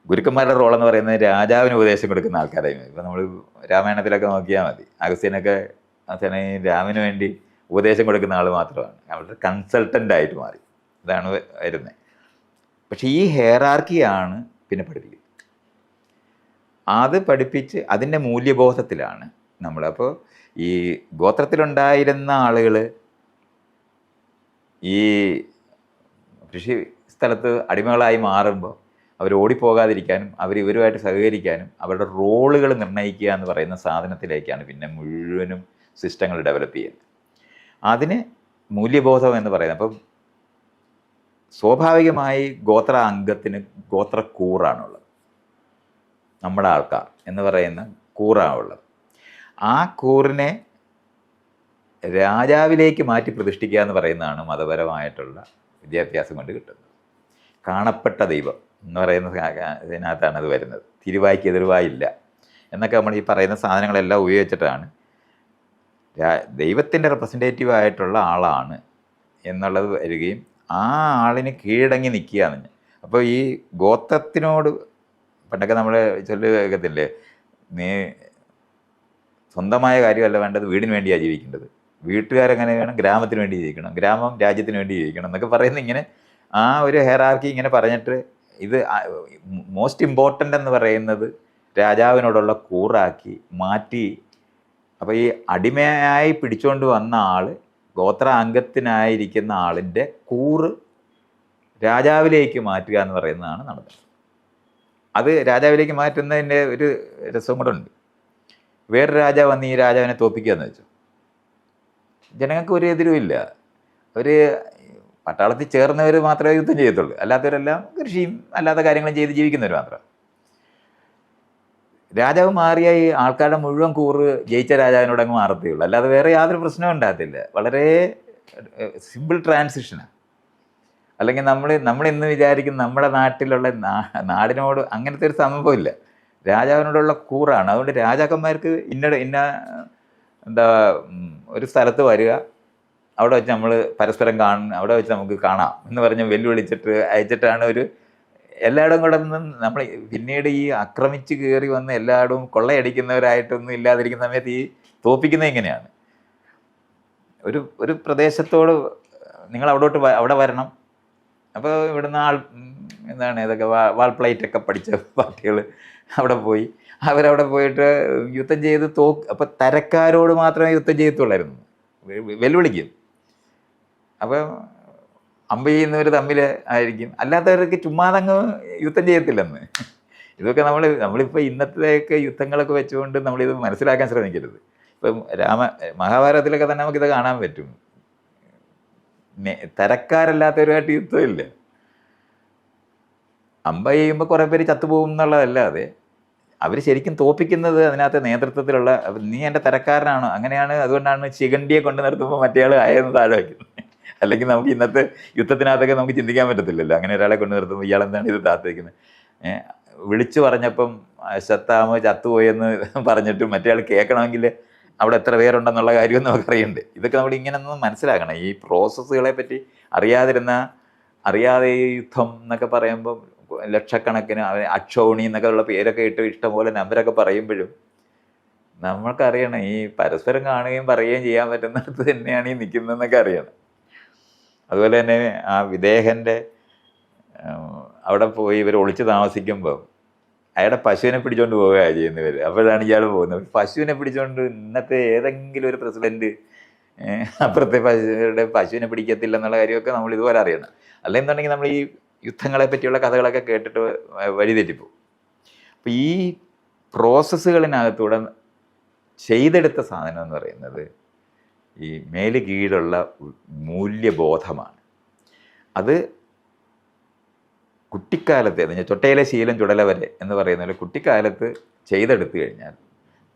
ഗുരുക്കന്മാരുടെ റോളെന്ന് പറയുന്നത് രാജാവിന് ഉപദേശം കൊടുക്കുന്ന ആൾക്കാരായിരുന്നു. ഇപ്പം നമ്മൾ രാമായണത്തിലൊക്കെ നോക്കിയാൽ മതി, അഗസ്ത്യനൊക്കെ രാമന് വേണ്ടി ഉപദേശം കൊടുക്കുന്ന ആൾ മാത്രമാണ്, അവരുടെ കൺസൾട്ടൻ്റായിട്ട് മാറി. ഇതാണ് വരുന്നത്. പക്ഷേ ഈ ഹെയറാർക്കിയാണ് പിന്നെ പഠിപ്പിക്കുന്നത്. അത് പഠിപ്പിച്ച് അതിൻ്റെ മൂല്യബോധത്തിലാണ് നമ്മൾ. അപ്പോൾ ഈ ഗോത്രത്തിലുണ്ടായിരുന്ന ആളുകൾ ഈ കൃഷി സ്ഥലത്ത് അടിമകളായി മാറുമ്പോൾ അവർ ഓടിപ്പോകാതിരിക്കാനും അവർ ഇവരുമായിട്ട് സഹകരിക്കാനും അവരുടെ റോളുകൾ നിർണ്ണയിക്കുക എന്ന് പറയുന്ന സാധനത്തിലേക്കാണ് പിന്നെ മുഴുവനും സിസ്റ്റങ്ങൾ ഡെവലപ്പ് ചെയ്യുന്നത്. അതിന് മൂല്യബോധം എന്ന് പറയുന്നത്. അപ്പം സ്വാഭാവികമായി ഗോത്ര അംഗത്തിന് ഗോത്രക്കൂറാണുള്ളത്, നമ്മുടെ ആൾക്കാർ എന്ന് പറയുന്ന കൂറാണുള്ളത്. ആ കൂറിനെ രാജാവിലേക്ക് മാറ്റി പ്രതിഷ്ഠിക്കുക എന്ന് പറയുന്നതാണ് മതപരമായിട്ടുള്ള വിദ്യാഭ്യാസം കൊണ്ട് കിട്ടുന്നത്. കാണപ്പെട്ട ദൈവം എന്ന് പറയുന്ന ഇതിനകത്താണ് അത് വരുന്നത്. തിരുവായ്ക്ക് എതിർവായില്ല എന്നൊക്കെ നമ്മൾ ഈ പറയുന്ന സാധനങ്ങളെല്ലാം ഉപയോഗിച്ചിട്ടാണ് ദൈവത്തിൻ്റെ റെപ്രസെൻറ്റേറ്റീവ് ആയിട്ടുള്ള ആളാണ് എന്നുള്ളത് വരികയും ആ ആളിന് കീഴടങ്ങി നിൽക്കുക എന്ന്. അപ്പോൾ ഈ ഗോത്രത്തിനോട് പണ്ടൊക്കെ നമ്മൾ ചൊല്ല് കേൾക്കത്തില്ലേ, നീ സ്വന്തമായ കാര്യമല്ല വേണ്ടത്, വീടിന് വേണ്ടിയാണ് ജീവിക്കേണ്ടത്, വീട്ടുകാരെങ്ങനെ വേണം, ഗ്രാമത്തിന് വേണ്ടി ജീവിക്കണം, ഗ്രാമം രാജ്യത്തിന് വേണ്ടി ജീവിക്കണം എന്നൊക്കെ പറയുന്നത്. ഇങ്ങനെ ആ ഒരു ഹെറാർക്കി ഇങ്ങനെ പറഞ്ഞിട്ട് ഇത് മോസ്റ്റ് ഇമ്പോർട്ടൻ്റ് എന്ന് പറയുന്നത് രാജാവിനോടുള്ള കൂറാക്കി മാറ്റി. അപ്പോൾ ഈ അടിമയായി പിടിച്ചുകൊണ്ട് വന്ന ആൾ ഗോത്ര അംഗത്തിനായിരിക്കുന്ന ആളിൻ്റെ കൂറ് രാജാവിലേക്ക് മാറ്റുക എന്ന് പറയുന്നതാണ് നടന്നത്. അത് രാജാവിലേക്ക് മാറ്റുന്നതിൻ്റെ ഒരു രസം കൂടെ ഉണ്ട്. വേറൊരു രാജാവ് വന്ന് ഈ രാജാവിനെ തോൽപ്പിക്കുക എന്ന് വെച്ചു, ജനങ്ങൾക്ക് ഒരു എതിരുമില്ല. അവർ പട്ടാളത്തിൽ ചേർന്നവർ മാത്രമേ യുദ്ധം ചെയ്യത്തുള്ളൂ, അല്ലാത്തവരെല്ലാം കൃഷിയും അല്ലാത്ത കാര്യങ്ങളും ചെയ്ത് ജീവിക്കുന്നവർ മാത്രം. രാജാവ് മാറിയ ഈ ആൾക്കാരുടെ മുഴുവൻ കൂറ് ജയിച്ച രാജാവിനോട് അങ്ങ് മാറത്തേ ഉള്ളൂ, അല്ലാതെ വേറെ യാതൊരു പ്രശ്നവും ഉണ്ടാകത്തില്ല. വളരെ സിമ്പിൾ ട്രാൻസിഷനാണ്. അല്ലെങ്കിൽ നമ്മളിന്ന് വിചാരിക്കുന്ന നമ്മുടെ നാട്ടിലുള്ള നാടിനോട് അങ്ങനത്തെ ഒരു സംഭവമില്ല, രാജാവിനോടുള്ള കൂറാണ്. അതുകൊണ്ട് രാജാക്കന്മാർക്ക് ഇന്ന എന്താ ഒരു സ്ഥലത്ത് വരിക, അവിടെ വെച്ച് നമ്മൾ പരസ്പരം അവിടെ വെച്ച് നമുക്ക് കാണാം എന്ന് പറഞ്ഞ് വെല്ലുവിളിച്ചിട്ട് അയച്ചിട്ടാണ് ഒരു എല്ലായിടവും കൂടെ നിന്നും നമ്മൾ പിന്നീട് ഈ ആക്രമിച്ച് കയറി വന്ന് എല്ലായിടവും കൊള്ളയടിക്കുന്നവരായിട്ടൊന്നും ഇല്ലാതിരിക്കുന്ന സമയത്ത് ഈ തോൽപ്പിക്കുന്നത് എങ്ങനെയാണ്? ഒരു പ്രദേശത്തോട് നിങ്ങൾ അവിടെ വരണം. അപ്പോൾ ഇവിടുന്ന് എന്താണ് ഇതൊക്കെ വാൾപ്ലൈറ്റൊക്കെ പഠിച്ച പാർട്ടികൾ അവിടെ പോയി അവരവിടെ പോയിട്ട് യുദ്ധം ചെയ്ത് അപ്പോൾ തരക്കാരോട് മാത്രമേ യുദ്ധം ചെയ്യത്തുള്ളായിരുന്നു, വെല്ലുവിളിക്കും. അപ്പോൾ അമ്പ ചെയ്യുന്നവർ തമ്മിൽ ആയിരിക്കും, അല്ലാത്തവർക്ക് ചുമ്മാതങ്ങ് യുദ്ധം ചെയ്യത്തില്ലെന്ന്. ഇതൊക്കെ നമ്മളിപ്പോൾ ഇന്നത്തെയൊക്കെ യുദ്ധങ്ങളൊക്കെ വെച്ചുകൊണ്ട് നമ്മളിത് മനസ്സിലാക്കാൻ ശ്രമിക്കരുത്. ഇപ്പം മഹാഭാരതത്തിലൊക്കെ തന്നെ നമുക്കിത് കാണാൻ പറ്റും. തരക്കാരല്ലാത്തവരുമായിട്ട് യുദ്ധമില്ല. അമ്പ ചെയ്യുമ്പോൾ കുറേ പേര് ചത്തുപോകും എന്നുള്ളതല്ലാതെ അവർ ശരിക്കും തോൽപ്പിക്കുന്നത് അതിനകത്ത് നേതൃത്വത്തിലുള്ള നീ എൻ്റെ തരക്കാരനാണോ, അങ്ങനെയാണ്, അതുകൊണ്ടാണ് ശിഖണ്ഡിയെ കൊണ്ട് നിർത്തുമ്പോൾ മറ്റേയാൾ ആയെന്ന് താഴെ വയ്ക്കുന്നത്. അല്ലെങ്കിൽ നമുക്ക് ഇന്നത്തെ യുദ്ധത്തിനകത്തൊക്കെ നമുക്ക് ചിന്തിക്കാൻ പറ്റത്തില്ലല്ലോ, അങ്ങനെ ഒരാളെ കൊണ്ട് നിർത്തുമ്പോൾ ഇയാളെന്താണ് ഇത് താത്ത് വയ്ക്കുന്നത്. വിളിച്ചു പറഞ്ഞപ്പം അശ്വത്ഥാമ ചത്തുപോയെന്ന് പറഞ്ഞിട്ട് മറ്റേയാൾ കേൾക്കണമെങ്കിൽ അവിടെ എത്ര പേരുണ്ടെന്നുള്ള കാര്യം നമുക്കറിയണ്ടേ. ഇതൊക്കെ നമ്മൾ ഇങ്ങനെയൊന്നും മനസ്സിലാക്കണം. ഈ പ്രോസസ്സുകളെ പറ്റി അറിയാതെ ഈ യുദ്ധം എന്നൊക്കെ പറയുമ്പോൾ ലക്ഷക്കണക്കിന് അക്ഷോണി എന്നൊക്കെ ഉള്ള പേരൊക്കെ ഇട്ട് ഇഷ്ടംപോലെ നമ്പരൊക്കെ പറയുമ്പോഴും നമ്മൾക്കറിയണം ഈ പരസ്പരം കാണുകയും പറയുകയും ചെയ്യാൻ പറ്റുന്നിടത്ത് തന്നെയാണ് ഈ നിൽക്കുന്നതെന്നൊക്കെ അറിയണം. അതുപോലെ തന്നെ ആ വിദേഹൻ്റെ അവിടെ പോയി ഇവർ ഒളിച്ച് താമസിക്കുമ്പോൾ അയാളുടെ പശുവിനെ പിടിച്ചുകൊണ്ട് പോവുകയാണ് ചെയ്യുന്നവർ. അപ്പോഴാണ് ഇയാൾ പോകുന്നത്. പശുവിനെ പിടിച്ചുകൊണ്ട് ഇന്നത്തെ ഏതെങ്കിലും ഒരു പ്രസിഡൻറ്റ് അപ്പുറത്തെ പശുവിനെ പിടിക്കത്തില്ല എന്നുള്ള കാര്യമൊക്കെ നമ്മൾ ഇതുപോലെ അറിയണം. അല്ലെന്നുണ്ടെങ്കിൽ നമ്മൾ ഈ യുദ്ധങ്ങളെ പറ്റിയുള്ള കഥകളൊക്കെ കേട്ടിട്ട് വഴിതെറ്റിപ്പോവും. അപ്പോൾ ഈ പ്രോസസ്സുകളിനകത്തൂടെ ചെയ്തെടുത്ത സാധനം എന്ന് പറയുന്നത് ഈ മേല് കീഴുള്ള മൂല്യബോധമാണ്. അത് കുട്ടിക്കാലത്ത് ചൊട്ടയിലെ ശീലം ചുടല വരെ എന്ന് പറയുന്ന പോലെ കുട്ടിക്കാലത്ത് ചെയ്തെടുത്തു കഴിഞ്ഞാൽ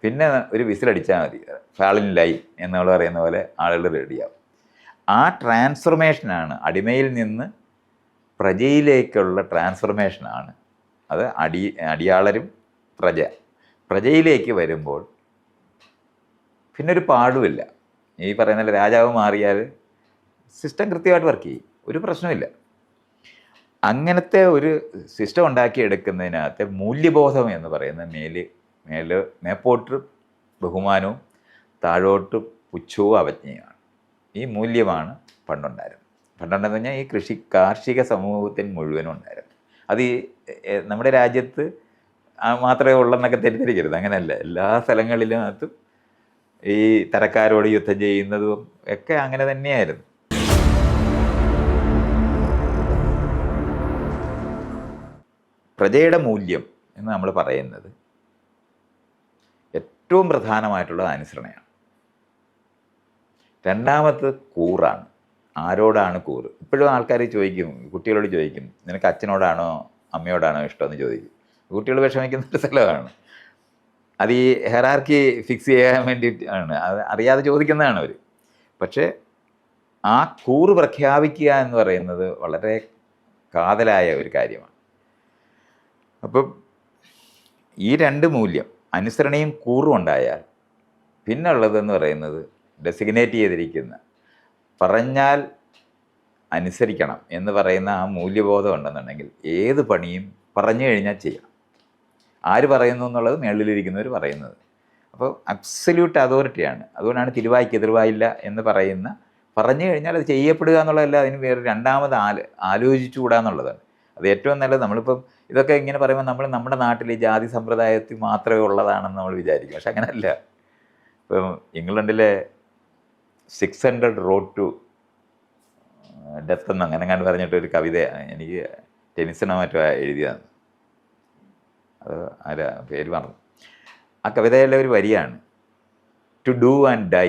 പിന്നെ ഒരു വിസിലടിച്ചാൽ മതി, ഫാൾ ഇൻ ലൈൻ എന്നുള്ള പറയുന്ന പോലെ ആളുകൾ റെഡിയാവും. ആ ട്രാൻസ്ഫർമേഷനാണ്, അടിമയിൽ നിന്ന് പ്രജയിലേക്കുള്ള ട്രാൻസ്ഫർമേഷനാണ്. അത് അടിയാളരും പ്രജയിലേക്ക് വരുമ്പോൾ പിന്നെ ഒരു പാടുമില്ല. ഈ പറയുന്ന രാജാവ് മാറിയാൽ സിസ്റ്റം കൃത്യമായിട്ട് വർക്ക് ചെയ്യും, ഒരു പ്രശ്നമില്ല. അങ്ങനത്തെ ഒരു സിസ്റ്റം ഉണ്ടാക്കിയെടുക്കുന്നതിനകത്ത് മൂല്യബോധം എന്ന് പറയുന്ന മേപ്പോട്ട് ബഹുമാനവും താഴോട്ട് പുച്ഛവും അവജ്ഞയുമാണ്. ഈ മൂല്യമാണ് പണ്ടുണ്ടെന്ന് പറഞ്ഞാൽ ഈ കാർഷിക സമൂഹത്തിന് മുഴുവനും ഉണ്ടായിരുന്നു. അത് നമ്മുടെ രാജ്യത്ത് മാത്രമേ ഉള്ളെന്നൊക്കെ തെറ്റിദ്ധരിക്കരുത്, അങ്ങനെയല്ല. എല്ലാ സ്ഥലങ്ങളിലും ഈ തരക്കാരോട് യുദ്ധം ചെയ്യുന്നതും ഒക്കെ അങ്ങനെ തന്നെയായിരുന്നു. പ്രജയുടെ മൂല്യം എന്ന് നമ്മൾ പറയുന്നത് ഏറ്റവും പ്രധാനമായിട്ടുള്ളത് അനുസരണയാണ്. രണ്ടാമത് കൂറാണ്. ആരോടാണ് കൂറ്? ഇപ്പോഴും ആൾക്കാർ ചോദിക്കും, കുട്ടികളോട് ചോദിക്കും, നിനക്ക് അച്ഛനോടാണോ അമ്മയോടാണോ ഇഷ്ടമെന്ന് ചോദിക്കും. കുട്ടികൾ വിഷമിക്കുന്ന ഒരു സ്ഥലമാണ്. അത് ഈ ഹെറാർക്കി ഫിക്സ് ചെയ്യാൻ വേണ്ടിയിട്ടാണ്, അത് അറിയാതെ ചോദിക്കുന്നതാണ് അവർ. പക്ഷേ ആ കൂറ് പ്രഖ്യാപിക്കുക എന്ന് പറയുന്നത് വളരെ കാതലായ ഒരു കാര്യമാണ്. അപ്പം ഈ രണ്ട് മൂല്യം, അനുസരണയും കൂറും ഉണ്ടായാൽ പിന്നെ ഉള്ളതെന്ന് പറയുന്നത് ഡെസിഗ്നേറ്റ് ചെയ്തിരിക്കുന്ന, പറഞ്ഞാൽ അനുസരിക്കണം എന്ന് പറയുന്ന ആ മൂല്യബോധം ഉണ്ടെന്നുണ്ടെങ്കിൽ ഏത് പണിയും പറഞ്ഞു കഴിഞ്ഞാൽ ചെയ്യാം. ആര് പറയുന്നു എന്നുള്ളത് മേളിലിരിക്കുന്നവർ പറയുന്നത്. അപ്പോൾ അബ്സല്യൂട്ട് അതോറിറ്റിയാണ്. അതുകൊണ്ടാണ് തിരുവായ്ക്ക് എതിർവായില്ല എന്ന് പറഞ്ഞു കഴിഞ്ഞാൽ അത് ചെയ്യപ്പെടുക എന്നുള്ളതല്ല, അതിന് വേറെ രണ്ടാമത് ആലോചിച്ചുകൂടാ എന്നുള്ളതാണ്. അത് ഏറ്റവും നല്ലത്. നമ്മളിപ്പം ഇതൊക്കെ ഇങ്ങനെ പറയുമ്പോൾ നമ്മുടെ നാട്ടിൽ ഈ ജാതി സമ്പ്രദായത്തിൽ മാത്രമേ ഉള്ളതാണെന്ന് നമ്മൾ വിചാരിക്കും. പക്ഷെ അങ്ങനെയല്ല. ഇപ്പം ഇംഗ്ലണ്ടിലെ 600 Road to Death എന്ന് അങ്ങനെ പറഞ്ഞിട്ടൊരു കവിത എനിക്ക് ടെനിസണോ മറ്റോ എഴുതിയതാണ്. അത് ആരാ പേര് പറഞ്ഞു. ആ കവിതയിലെ ഒരു വരിയാണ്, to do and die,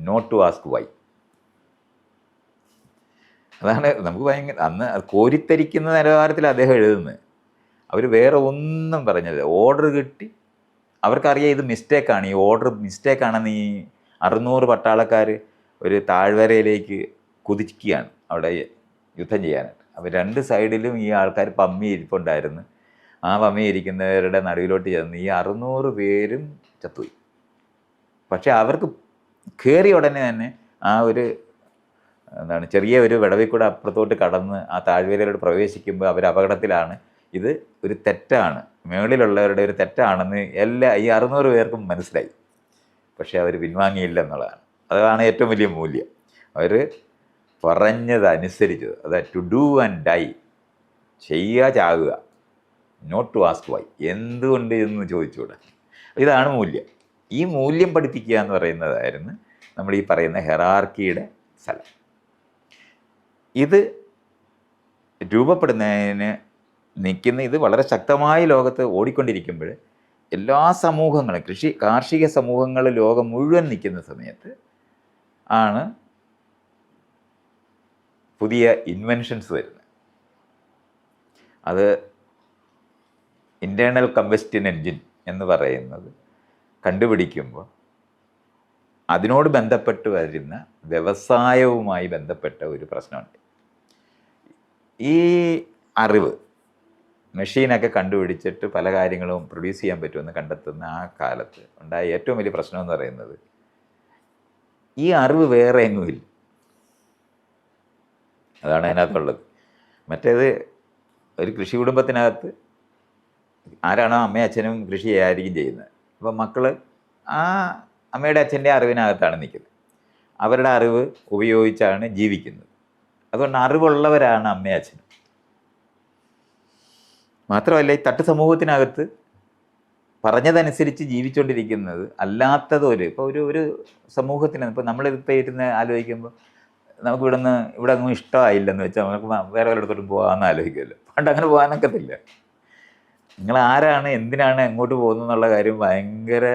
not to ask why. അതാണ് നമുക്ക് ഭയങ്കര അന്ന് കോരിത്തരിക്കുന്ന നിലവാരത്തിൽ അദ്ദേഹം എഴുതുന്നത്. അവർ വേറെ ഒന്നും പറഞ്ഞത്, ഓർഡർ കിട്ടി, അവർക്കറിയാം ഇത് മിസ്റ്റേക്കാണ്, ഈ ഓർഡർ മിസ്റ്റേക്കാണെന്ന് ഈ 600 പട്ടാളക്കാർ ഒരു താഴ്വരയിലേക്ക് കുതിക്കുകയാണ് അവിടെ യുദ്ധം ചെയ്യാനായിട്ട്. അപ്പോൾ രണ്ട് സൈഡിലും ഈ ആൾക്കാർ പമ്മി ഇരിപ്പുണ്ടായിരുന്നു. ആ പമ്മി ഇരിക്കുന്നവരുടെ നടുവിലോട്ട് ചെന്ന് ഈ 600 പേരും ചത്തുപോയി. പക്ഷേ അവർക്ക് കയറിയ ഉടനെ തന്നെ ആ ഒരു ചെറിയ ഒരു വിടവിൽ കൂടെ അപ്പുറത്തോട്ട് കടന്ന് ആ താഴ്വരയിലോട്ട് പ്രവേശിക്കുമ്പോൾ അവർ അപകടത്തിലാണ്. ഇത് ഒരു തെറ്റാണ്, മുകളിലുള്ളവരുടെ ഒരു തെറ്റാണെന്ന് ഈ 600 പേർക്കും മനസ്സിലായി. പക്ഷേ അവർ പിൻവാങ്ങിയില്ല എന്നുള്ളതാണ്. അതാണ് ഏറ്റവും വലിയ മൂല്യം. അവർ പറഞ്ഞത് അനുസരിച്ചത്. അതായത് ടു ഡൂ ആൻഡ് ഡൈ, ചെയ്യുക ചാകുക, നോട്ട് ടു ആസ്ക് വൈ, എന്തുകൊണ്ട് എന്ന് ചോദിച്ചുകൂടാ. ഇതാണ് മൂല്യം. ഈ മൂല്യം പഠിപ്പിക്കുക എന്ന് പറയുന്നതായിരുന്നു നമ്മൾ ഈ പറയുന്ന ഹെറാർക്കിയുടെ സ്ഥലം. ഇത് രൂപപ്പെടുന്നതിന് ഇത് വളരെ ശക്തമായി ലോകത്ത് ഓടിക്കൊണ്ടിരിക്കുമ്പോൾ എല്ലാ സമൂഹങ്ങളും കാർഷിക സമൂഹങ്ങൾ ലോകം മുഴുവൻ നിൽക്കുന്ന സമയത്ത് ആണ് പുതിയ ഇൻവെൻഷൻസ് വരുന്നത്. അത് ഇൻറ്റേർണൽ കമ്പസ്റ്റൻ എൻജിൻ എന്ന് പറയുന്നത് കണ്ടുപിടിക്കുമ്പോൾ അതിനോട് ബന്ധപ്പെട്ട് വരുന്ന വ്യവസായവുമായി ബന്ധപ്പെട്ട ഒരു പ്രശ്നമുണ്ട്. ഈ അറിവ്, മെഷീനൊക്കെ കണ്ടുപിടിച്ചിട്ട് പല കാര്യങ്ങളും പ്രൊഡ്യൂസ് ചെയ്യാൻ പറ്റുമെന്ന് കണ്ടെത്തുന്ന ആ കാലത്ത് ഉണ്ടായ ഏറ്റവും വലിയ പ്രശ്നം എന്ന് പറയുന്നത് ഈ അറിവ് വേറെ എങ്ങുമില്ല. അതാണ് അതിനകത്തുള്ളത്. മറ്റേത് ഒരു കൃഷി കുടുംബത്തിനകത്ത് ആരാണോ അമ്മയും അച്ഛനും കൃഷി ചെയ്യാതിരിക്കും ചെയ്യുന്നത്. അപ്പം മക്കൾ ആ അമ്മയുടെ അച്ഛൻ്റെ അറിവിനകത്താണ് നിൽക്കുന്നത്. അവരുടെ അറിവ് ഉപയോഗിച്ചാണ് ജീവിക്കുന്നത്. അതുകൊണ്ട് അറിവുള്ളവരാണ് അമ്മയും അച്ഛനും. മാത്രമല്ല, ഈ തട്ട് സമൂഹത്തിനകത്ത് പറഞ്ഞതനുസരിച്ച് ജീവിച്ചുകൊണ്ടിരിക്കുന്നത് അല്ലാത്തതൊരു ഇപ്പോൾ ഒരു സമൂഹത്തിന് ഇപ്പോൾ നമ്മളിപ്പോൾ ഇരുന്ന് ആലോചിക്കുമ്പോൾ നമുക്ക് ഇവിടെ ഒന്നും ഇഷ്ടമായില്ലെന്ന് വെച്ചാൽ നമുക്ക് വേറെ ഒരിടത്തോട്ടും പോകാമെന്ന് ആലോചിക്കുമല്ലോ. പണ്ട് അങ്ങനെ പോകാനൊക്കത്തില്ല. നിങ്ങൾ ആരാണ്, എന്തിനാണ്, എങ്ങോട്ട് പോകുന്നു എന്നുള്ള കാര്യം ഭയങ്കര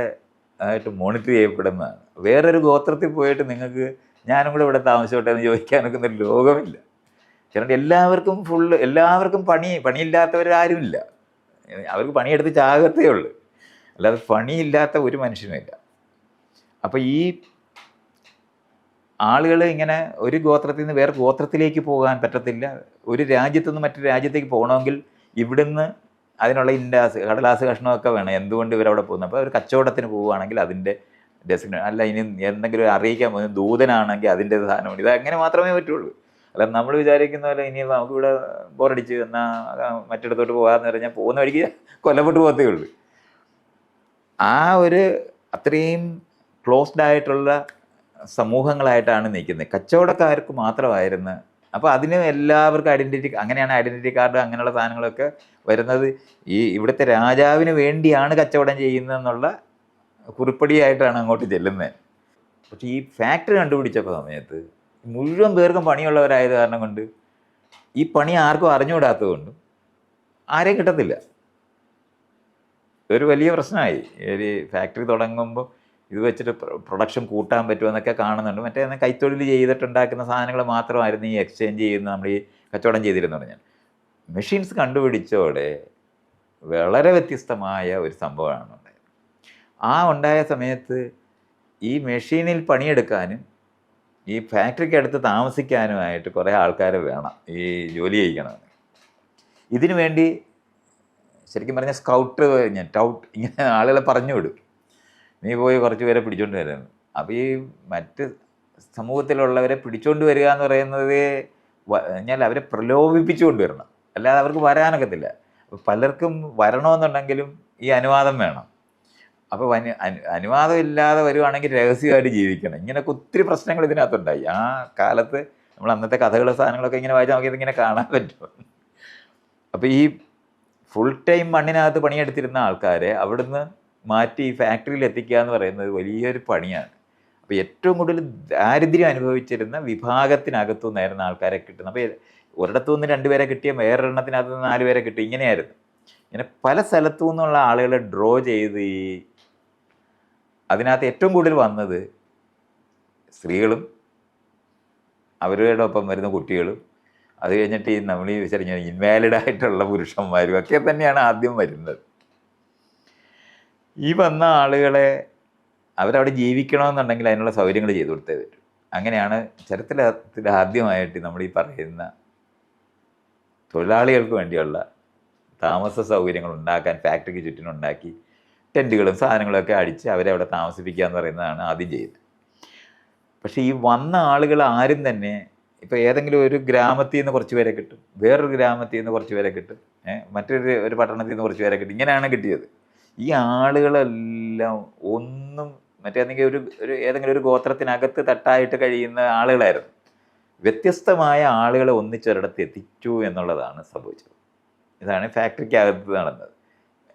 ആയിട്ട് മോണിറ്റർ ചെയ്യപ്പെടുന്നതാണ്. വേറൊരു ഗോത്രത്തിൽ പോയിട്ട് നിങ്ങൾക്ക് ഞാനും കൂടെ ഇവിടെ താമസിച്ചോട്ടെ എന്ന് ചോദിക്കാനൊക്കെ ഒരു ലോകമില്ല. കാരണം എല്ലാവർക്കും പണിയില്ലാത്തവരാരുമില്ല. അവർക്ക് പണിയെടുത്ത് ചാകത്തേ ഉള്ളൂ, അല്ലാതെ പണിയില്ലാത്ത ഒരു മനുഷ്യനുമില്ല. അപ്പോൾ ഈ ആളുകൾ ഇങ്ങനെ ഒരു ഗോത്രത്തിൽ നിന്ന് വേറെ ഗോത്രത്തിലേക്ക് പോകാൻ പറ്റത്തില്ല. ഒരു രാജ്യത്തു നിന്ന് മറ്റൊരു രാജ്യത്തേക്ക് പോകണമെങ്കിൽ ഇവിടുന്ന് അതിനുള്ള കടലാസ് കഷ്ണമൊക്കെ വേണം. എന്തുകൊണ്ട് ഇവരവിടെ പോകുന്നത്? അപ്പോൾ ഒരു കച്ചവടത്തിന് പോവുകയാണെങ്കിൽ അതിൻ്റെ ഡെസിഗ്നേഷൻ, അല്ല ഇനി എന്തെങ്കിലും അറിയിക്കാൻ പോകുന്നത് ദൂതനാണെങ്കിൽ അതിൻ്റെ സാധനമുണ്ട്. ഇത് അങ്ങനെ മാത്രമേ പറ്റുള്ളൂ. അല്ല നമ്മൾ വിചാരിക്കുന്ന പോലെ ഇനി നമുക്കിവിടെ ബോറടിച്ച് എന്നാൽ മറ്റിടത്തോട്ട് പോകാമെന്ന് പറഞ്ഞാൽ പോകുന്ന വഴിക്ക് കൊല്ലപ്പെട്ടു പോകത്തേ ഉള്ളൂ. ആ ഒരു അത്രയും ക്ലോസ്ഡ് ആയിട്ടുള്ള സമൂഹങ്ങളായിട്ടാണ് നിൽക്കുന്നത്. കച്ചവടക്കാർക്ക് മാത്രമായിരുന്നു. അപ്പോൾ അതിന് എല്ലാവർക്കും അങ്ങനെയാണ് ഐഡൻറ്റിറ്റി കാർഡ് അങ്ങനെയുള്ള സാധനങ്ങളൊക്കെ വരുന്നത്. ഇവിടുത്തെ രാജാവിന് വേണ്ടിയാണ് കച്ചവടം ചെയ്യുന്നതെന്നുള്ള കുറിപ്പടിയായിട്ടാണ് അങ്ങോട്ട് ചെല്ലുന്നത്. പക്ഷേ ഈ ഫാക്ടറി കണ്ടുപിടിച്ചപ്പോൾ സമയത്ത് മുഴുവൻ പേർക്കും പണിയുള്ളവരായത് കാരണം കൊണ്ട് ഈ പണി ആർക്കും അറിഞ്ഞുകൂടാത്തത് കൊണ്ടും ആരെയും കിട്ടത്തില്ല. ഒരു വലിയ പ്രശ്നമായി. ഒരു ഫാക്ടറി തുടങ്ങുമ്പോൾ ഇത് വെച്ചിട്ട് പ്രൊഡക്ഷൻ കൂട്ടാൻ പറ്റുമെന്നൊക്കെ കാണുന്നുണ്ട്. മറ്റേ കൈത്തൊഴിൽ ചെയ്തിട്ടുണ്ടാക്കുന്ന സാധനങ്ങൾ മാത്രമായിരുന്നു ഈ എക്സ്ചേഞ്ച് ചെയ്യുന്ന നമ്മൾ ഈ കച്ചവടം ചെയ്തിരുന്നു പറഞ്ഞാൽ. മെഷീൻസ് കണ്ടുപിടിച്ചോടെ വളരെ വ്യത്യസ്തമായ ഒരു സംഭവമാണ് ഉണ്ടായത്. ഉണ്ടായ സമയത്ത് ഈ മെഷീനിൽ പണിയെടുക്കാനും ഈ ഫാക്ടറിക്ക് അടുത്ത് താമസിക്കാനുമായിട്ട് കുറേ ആൾക്കാർ വേണം ഈ ജോലി ചെയ്യണമെന്ന്. ഇതിനു വേണ്ടി ശരിക്കും പറഞ്ഞാൽ ടൗട്ട് ഇങ്ങനെ ആളുകളെ പറഞ്ഞു വിടും, നീ പോയി കുറച്ച് പേരെ പിടിച്ചോണ്ട് വരുന്നത്. അപ്പോൾ ഈ മറ്റ് സമൂഹത്തിലുള്ളവരെ പിടിച്ചോണ്ട് വരിക എന്ന് പറയുന്നത് പറഞ്ഞാൽ അവരെ പ്രലോഭിപ്പിച്ചു കൊണ്ടുവരണം, അല്ലാതെ അവർക്ക് വരാനൊക്കത്തില്ല. അപ്പോൾ പലർക്കും വരണമെന്നുണ്ടെങ്കിലും ഈ അനുവാദം വേണം. അപ്പോൾ അനുവാദം ഇല്ലാതെ വരുവാണെങ്കിൽ രഹസ്യമായിട്ട് ജീവിക്കണം. ഇങ്ങനെയൊക്കെ ഒത്തിരി പ്രശ്നങ്ങൾ ഇതിനകത്തുണ്ടായി. ആ കാലത്ത് നമ്മൾ അന്നത്തെ കഥകളും സാധനങ്ങളൊക്കെ ഇങ്ങനെ വായിച്ചാൽ നമുക്കിത് ഇങ്ങനെ കാണാൻ പറ്റും. അപ്പോൾ ഈ ഫുൾ ടൈം മണ്ണിനകത്ത് പണിയെടുത്തിരുന്ന ആൾക്കാരെ അവിടുന്ന് മാറ്റി ഈ ഫാക്ടറിയിൽ എത്തിക്കുക എന്ന് പറയുന്നത് വലിയൊരു പണിയാണ്. അപ്പോൾ ഏറ്റവും കൂടുതൽ ദാരിദ്ര്യം അനുഭവിച്ചിരുന്ന വിഭാഗത്തിനകത്തു നിന്നായിരുന്നു ആൾക്കാരെ കിട്ടുന്നത്. അപ്പോൾ ഒരിടത്തു നിന്ന് 2 പേരെ കിട്ടിയ വേറൊരെണ്ണത്തിനകത്ത് നിന്ന് 4 പേരെ കിട്ടി. ഇങ്ങനെയായിരുന്നു. ഇങ്ങനെ പല സ്ഥലത്തു നിന്നുള്ള ആളുകളെ ഡ്രോ ചെയ്ത് അതിനകത്ത് ഏറ്റവും കൂടുതൽ വന്നത് സ്ത്രീകളും അവരുടെ ഒപ്പം വരുന്ന കുട്ടികളും, അത് കഴിഞ്ഞിട്ട് നമ്മൾ ഈ വിചാരിച്ച ഇൻവാലിഡ് ആയിട്ടുള്ള പുരുഷന്മാരും ഒക്കെ തന്നെയാണ് ആദ്യം വരുന്നത്. ഈ വന്ന ആളുകളെ അവരവിടെ ജീവിക്കണമെന്നുണ്ടെങ്കിൽ അതിനുള്ള സൗകര്യങ്ങൾ ചെയ്തു കൊടുത്തേ പറ്റും. അങ്ങനെയാണ് ചരിത്രത്തിൽ ആദ്യമായിട്ട് നമ്മൾ ഈ പറയുന്ന തൊഴിലാളികൾക്ക് വേണ്ടിയുള്ള താമസ സൗകര്യങ്ങൾ ഉണ്ടാക്കാൻ ഫാക്ടറിക്ക് ചുറ്റിനുണ്ടാക്കി ടെൻറ്റുകളും സാധനങ്ങളൊക്കെ അടിച്ച് അവരെ അവിടെ താമസിപ്പിക്കുക എന്ന് പറയുന്നതാണ് ആദ്യം ചെയ്യുന്നത്. പക്ഷേ ഈ വന്ന ആളുകൾ ആരും തന്നെ ഇപ്പോൾ ഏതെങ്കിലും ഒരു ഗ്രാമത്തിൽ നിന്ന് കുറച്ച് പേരെ കിട്ടും, വേറൊരു ഗ്രാമത്തിൽ നിന്ന് കുറച്ച് പേരെ കിട്ടും, മറ്റൊരു പട്ടണത്തിൽ നിന്ന് കുറച്ച് പേരെ കിട്ടും. ഇങ്ങനെയാണ് കിട്ടിയത്. ഈ ആളുകളെല്ലാം ഒന്നും ഏതെങ്കിലും ഒരു ഗോത്രത്തിനകത്ത് തട്ടായിട്ട് കഴിയുന്ന ആളുകളായിരുന്നു. വ്യത്യസ്തമായ ആളുകളെ ഒന്നിച്ചൊരിടത്ത് എത്തിച്ചു എന്നുള്ളതാണ് സംഭവിച്ചത്. ഇതാണ് ഫാക്ടറിക്കകത്ത് നടന്നത്.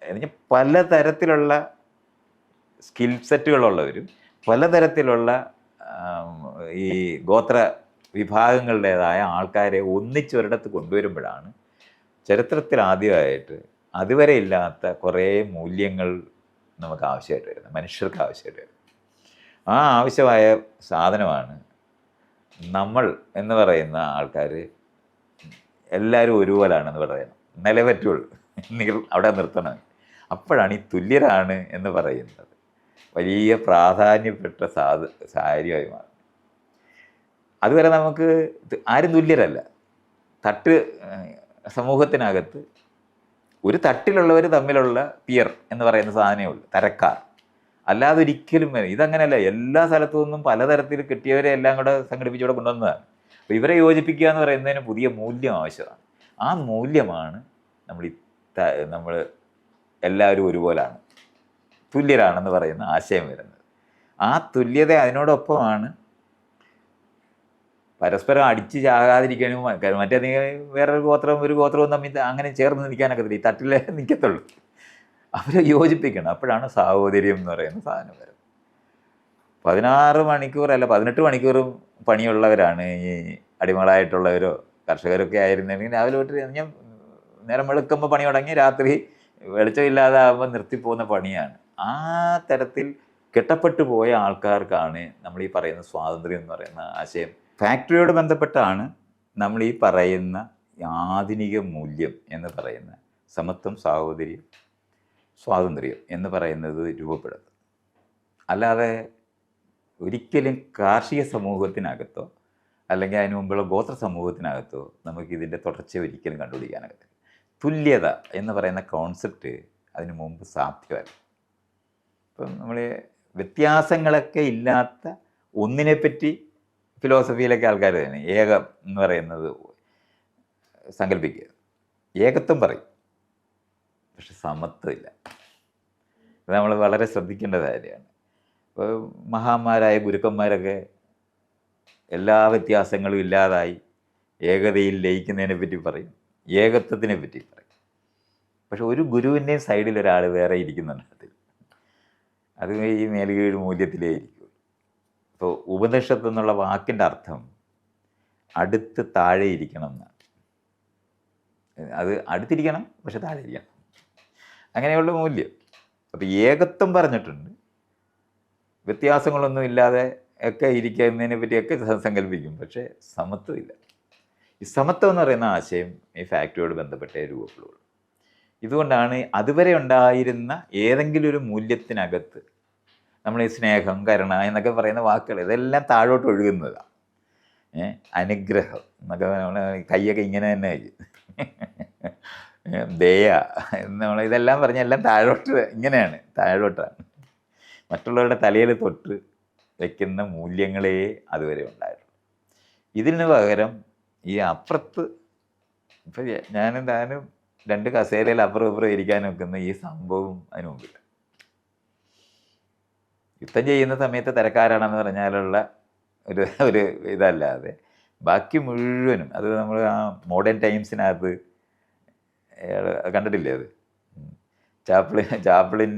എന്നുവെച്ചാൽ പലതരത്തിലുള്ള സ്കിൽ സെറ്റുകളുള്ളവരും പലതരത്തിലുള്ള ഈ ഗോത്ര വിഭാഗങ്ങളുടേതായ ആൾക്കാരെ ഒന്നിച്ചൊരിടത്ത് കൊണ്ടുവരുമ്പോഴാണ് ചരിത്രത്തിൽ ആദ്യമായിട്ട് അതുവരെ ഇല്ലാത്ത കുറേ മൂല്യങ്ങൾ നമുക്ക് ആവശ്യമായിട്ട് വരുന്നത്, മനുഷ്യർക്ക് ആവശ്യമായിട്ട് വരുന്നത്. ആ ആവശ്യമായ സാധനമാണ് നമ്മൾ എന്ന് പറയുന്ന ആൾക്കാർ എല്ലാവരും ഒരുപോലാണെന്ന് പറയണം, എന്നാലേ പറ്റുള്ളൂ, അവിടെ നിർത്തണം. അപ്പോഴാണ് ഈ തുല്യരാണ് എന്ന് പറയുന്നത് വലിയ പ്രാധാന്യപ്പെട്ട കാര്യമായി മാറും. അതുവരെ നമുക്ക് ആരും തുല്യരല്ല. സമൂഹത്തിനകത്ത് ഒരു തട്ടിലുള്ളവർ തമ്മിലുള്ള പിയർ എന്ന് പറയുന്ന സാധനമേ ഉള്ളൂ, തരക്കാർ. അല്ലാതെ ഒരിക്കലും ഇതങ്ങനെയല്ല. എല്ലാ സ്ഥലത്തു നിന്നും പലതരത്തിൽ കിട്ടിയവരെ എല്ലാം കൂടെ സംഘടിപ്പിച്ചുകൂടെ കൊണ്ടുവന്നതാണ്. അപ്പോൾ ഇവരെ യോജിപ്പിക്കുക എന്ന് പറയുന്നതിന് പുതിയ മൂല്യം ആവശ്യമാണ്. ആ മൂല്യമാണ് നമ്മൾ എല്ലാവരും ഒരുപോലാണ്, തുല്യരാണെന്ന് പറയുന്ന ആശയം വരുന്നത്. ആ തുല്യത അതിനോടൊപ്പമാണ് പരസ്പരം അടിച്ച് ചാകാതിരിക്കാനും. മറ്റേ വേറൊരു ഗോത്രവും തമ്മിൽ അങ്ങനെ ചേർന്ന് നിൽക്കാനൊക്കെ ഈ തട്ടിലേ നിൽക്കത്തുള്ളൂ. അവരെ യോജിപ്പിക്കണം. അപ്പോഴാണ് സാഹോദര്യം എന്ന് പറയുന്ന സാധനം വരുന്നത്. 16 മണിക്കൂറല്ല 18 മണിക്കൂറും പണിയുള്ളവരാണ് ഈ അടിമകളായിട്ടുള്ളവരോ കർഷകരൊക്കെ ആയിരുന്നെങ്കിൽ രാവിലെ തൊട്ട് ഞാൻ നേരം വെളുക്കുമ്പോൾ പണി തുടങ്ങി രാത്രി വെളിച്ചമില്ലാതെ ആകുമ്പോൾ നിർത്തിപ്പോകുന്ന പണിയാണ്. ആ തരത്തിൽ കെട്ടപ്പെട്ടു പോയ ആൾക്കാർക്കാണ് നമ്മൾ ഈ പറയുന്ന സ്വാതന്ത്ര്യം എന്ന് പറയുന്ന ആശയം. ഫാക്ടറിയോട് ബന്ധപ്പെട്ടാണ് നമ്മൾ ഈ പറയുന്ന ആധുനിക മൂല്യം എന്ന് പറയുന്ന സമത്വം, സാഹോദര്യം, സ്വാതന്ത്ര്യം എന്ന് പറയുന്നത് രൂപപ്പെടുന്നത്. അല്ലാതെ ഒരിക്കലും കാർഷിക സമൂഹത്തിനകത്തോ അല്ലെങ്കിൽ അതിന് മുമ്പുള്ള ഗോത്ര സമൂഹത്തിനകത്തോ നമുക്കിതിൻ്റെ തുടർച്ച ഒരിക്കലും കണ്ടുപിടിക്കാനാകത്തില്ല. തുല്യത എന്ന് പറയുന്ന കോൺസെപ്റ്റ് അതിന് മുമ്പ് സാധ്യമല്ല. ഇപ്പം നമ്മൾ വ്യത്യാസങ്ങളൊക്കെ ഇല്ലാത്ത ഒന്നിനെപ്പറ്റി ഫിലോസഫിയിലൊക്കെ ആൾക്കാർ തന്നെ ഏകം എന്ന് പറയുന്നത് സങ്കല്പിക്കുക. ഏകത്വം പറയും, പക്ഷെ സമത്വമില്ല. ഇത് നമ്മൾ വളരെ ശ്രദ്ധിക്കേണ്ട കാര്യമാണ്. ഇപ്പോൾ മഹാന്മാരായ ഗുരുക്കന്മാരൊക്കെ എല്ലാ വ്യത്യാസങ്ങളും ഇല്ലാതായി ഏകതയിൽ ലയിക്കുന്നതിനെ പറ്റി പറയും, ഏകത്വത്തിനെ പറ്റി പറയും. പക്ഷെ ഒരു ഗുരുവിൻ്റെയും സൈഡിൽ ഒരാൾ വേറെ ഇരിക്കുന്നുണ്ട്. അത് ഈ മേലുകീഴ് മൂല്യത്തിലേ ഇരിക്കും. ഇപ്പോൾ ഉപനിഷത്ത് എന്നുള്ള വാക്കിൻ്റെ അർത്ഥം അടുത്ത് താഴെ ഇരിക്കണം എന്നാണ്. അത് അടുത്തിരിക്കണം, പക്ഷെ താഴെ ഇരിക്കണം, അങ്ങനെയുള്ള മൂല്യം. അപ്പോൾ ഏകത്വം പറഞ്ഞിട്ടുണ്ട്, വ്യത്യാസങ്ങളൊന്നും ഇല്ലാതെ ഒക്കെ ഇരിക്കുന്നതിനെ പറ്റിയൊക്കെ സങ്കല്പിക്കും, പക്ഷേ സമത്വമില്ല. ഈ സമത്വം എന്ന് പറയുന്ന ആശയം ഈ ഫാക്ടറിയോട് ബന്ധപ്പെട്ടേ രൂപപ്പെടുള്ളൂ. ഇതുകൊണ്ടാണ് അതുവരെ ഉണ്ടായിരുന്ന ഏതെങ്കിലും ഒരു മൂല്യത്തിനകത്ത് നമ്മൾ ഈ സ്നേഹം, കരുണ എന്നൊക്കെ പറയുന്ന വാക്കുകൾ ഇതെല്ലാം താഴോട്ട് ഒഴുകുന്നതാണ്. അനുഗ്രഹം എന്നൊക്കെ നമ്മൾ കൈയൊക്കെ ഇങ്ങനെ തന്നെ ദയ നമ്മൾ ഇതെല്ലാം പറഞ്ഞ എല്ലാം താഴോട്ട് ഇങ്ങനെയാണ്, താഴോട്ടാണ്. മറ്റുള്ളവരുടെ തലയിൽ തൊട്ട് വയ്ക്കുന്ന മൂല്യങ്ങളേ അതുവരെ ഉണ്ടായിട്ടുള്ളൂ. ഇതിന് പകരം ഈ അപ്പുറത്ത് ഇപ്പം ഞാനും താനും 2 കസേരയിൽ അപ്പുറം ഇപ്പുറം ഇരിക്കാൻ വെക്കുന്ന ഈ സംഭവം അതിന് മുമ്പില്ല. യുദ്ധം ചെയ്യുന്ന സമയത്ത് തിരക്കാരാണെന്ന് പറഞ്ഞാലുള്ള ഒരു ഇതല്ലാതെ ബാക്കി മുഴുവനും അത് നമ്മൾ ആ മോഡേൺ ടൈംസിനകത്ത് കണ്ടിട്ടില്ലേ? അത് ചാപ്ലിൻ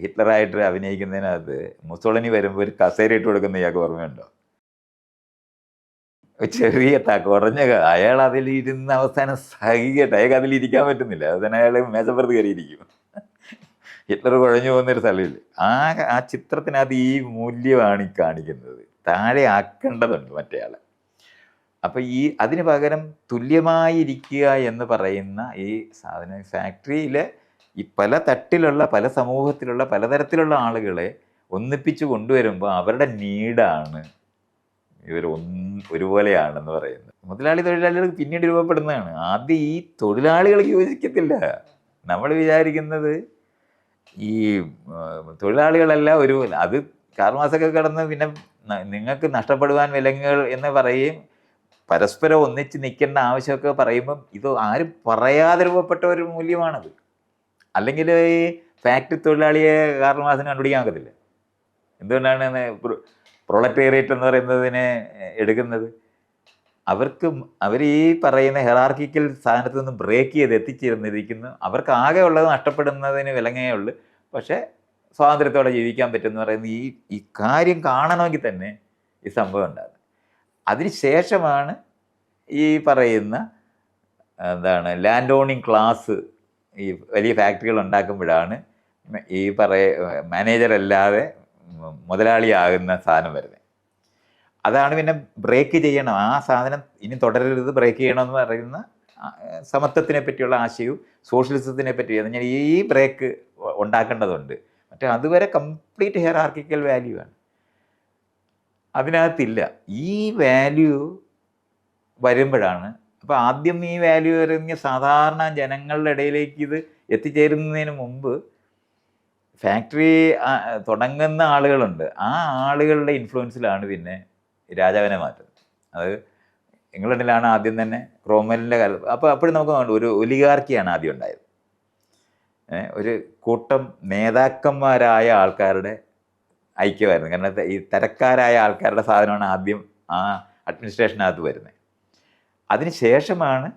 ഹിറ്റ്ലറായിട്ട് അഭിനയിക്കുന്നതിനകത്ത് മുസോളിനി വരുമ്പോൾ ഒരു കസേര ഇട്ട് കൊടുക്കുന്ന ഇയാൾക്ക് ഓർമ്മയുണ്ടോ? ചെറിയ കുറഞ്ഞ അയാൾ അതിലിരുന്ന അവസാനം സഹിക്കട്ടെ, അയാൾക്ക് അതിലിരിക്കാൻ പറ്റുന്നില്ല. അവസാനം അയാൾ മേശപ്പുറത്ത് കയറിയിരിക്കും. ഹിറ്റ്ലർ കുഴഞ്ഞു പോകുന്നൊരു സ്ഥലമില്ല. ആ ചിത്രത്തിനകത്ത് ഈ മൂല്യമാണ് ഈ കാണിക്കുന്നത്. താഴെ ആക്കേണ്ടതുണ്ട് മറ്റേയാളെ. അപ്പം അതിന് പകരം തുല്യമായിരിക്കുക എന്ന് പറയുന്ന ഈ സാധനം ഫാക്ടറിയിലെ ഈ പല തട്ടിലുള്ള പല സമൂഹത്തിലുള്ള പലതരത്തിലുള്ള ആളുകളെ ഒന്നിപ്പിച്ച് കൊണ്ടുവരുമ്പോൾ അവരുടെ നീഡാണ് ഇവർ ഒരുപോലെയാണെന്ന് പറയുന്നത്. മുതലാളി തൊഴിലാളികൾക്ക് പിന്നീട് രൂപപ്പെടുന്നതാണ്. ആദ്യം ഈ തൊഴിലാളികൾക്ക് യോജിക്കത്തില്ല. നമ്മൾ വിചാരിക്കുന്നത് ഈ തൊഴിലാളികളെല്ലാം ഒരുപോലെ, അത് കാർമാസൊക്കെ കടന്ന് പിന്നെ നിങ്ങൾക്ക് നഷ്ടപ്പെടുവാൻ വിലങ്ങുകൾ എന്ന് പറയുകയും പരസ്പരം ഒന്നിച്ച് നിൽക്കേണ്ട ആവശ്യമൊക്കെ പറയുമ്പം ഇത് ആരും പറയാതെ രൂപപ്പെട്ട ഒരു മൂല്യമാണത്. അല്ലെങ്കിൽ ഈ ഫാക്ടറി തൊഴിലാളിയെ കാർമാസിന് കണ്ടുപിടിക്കാൻ ഒക്കത്തില്ല. എന്തുകൊണ്ടാണ് പ്രൊളറ്റേറിയറ്റ് എന്ന് പറയുന്നതിനെ എടുക്കുന്നത്? അവർ ഈ പറയുന്ന ഹെറാർക്കിക്കൽ സ്ഥാനത്ത് നിന്ന് ബ്രേക്ക് ചെയ്ത് എത്തിച്ചേർന്നിരിക്കുന്നു. അവർക്ക് ആകെ ഉള്ളത് നഷ്ടപ്പെടുന്നതിന് വിലങ്ങേ ഉള്ളൂ. പക്ഷേ സ്വാതന്ത്ര്യത്തോടെ ജീവിക്കാൻ പറ്റുമെന്ന് പറയുന്ന ഈ കാര്യം കാണണമെങ്കിൽ തന്നെ ഈ സംഭവം ഉണ്ടാകും. അതിന് ശേഷമാണ് ഈ പറയുന്ന ലാൻഡ് ഓണിങ് ക്ലാസ് ഈ വലിയ ഫാക്ടറികൾ ഉണ്ടാക്കുമ്പോഴാണ് ഈ മാനേജറല്ലാതെ മുതലാളിയാകുന്ന സാധനം വരുന്നത്. അതാണ് പിന്നെ ബ്രേക്ക് ചെയ്യണം, ആ സാധനം ഇനി തുടരരുത്, ബ്രേക്ക് ചെയ്യണമെന്ന് പറയുന്ന സമത്വത്തിനെ പറ്റിയുള്ള ആശയവും സോഷ്യലിസത്തിനെ പറ്റി ഞാൻ ഈ ബ്രേക്ക് ഉണ്ടാക്കേണ്ടതുണ്ട്. മറ്റേ അതുവരെ കംപ്ലീറ്റ് ഹെറാർക്കിക്കൽ വാല്യൂ ആണ്. അതിനകത്തില്ല. ഈ വാല്യൂ വരുമ്പോഴാണ്, അപ്പോൾ ആദ്യം ഈ വാല്യൂ വരുന്ന സാധാരണ ജനങ്ങളുടെ ഇടയിലേക്ക് ഇത് എത്തിച്ചേരുന്നതിന് മുമ്പ് ഫാക്ടറി തുടങ്ങുന്ന ആളുകളുണ്ട്. ആ ആളുകളുടെ ഇൻഫ്ലുവൻസിലാണ് പിന്നെ രാജാവിനെ മാറ്റുന്നത്. അത് ഇംഗ്ലണ്ടിലാണ് ആദ്യം തന്നെ ക്രോംവെല്ലിൻ്റെ കാലത്ത്. അപ്പോൾ അപ്പോഴും നമുക്ക് ഒരു ഒലിഗാർക്കിയാണ് ആദ്യം ഉണ്ടായത്. ഒരു കൂട്ടം നേതാക്കന്മാരായ ആൾക്കാരുടെ ഐക്യമായിരുന്നു. കാരണം ഈ തരക്കാരായ ആൾക്കാരുടെ സാധനമാണ് ആദ്യം ആ അഡ്മിനിസ്ട്രേഷനകത്ത് വരുന്നത്. അതിന് ശേഷമാണ്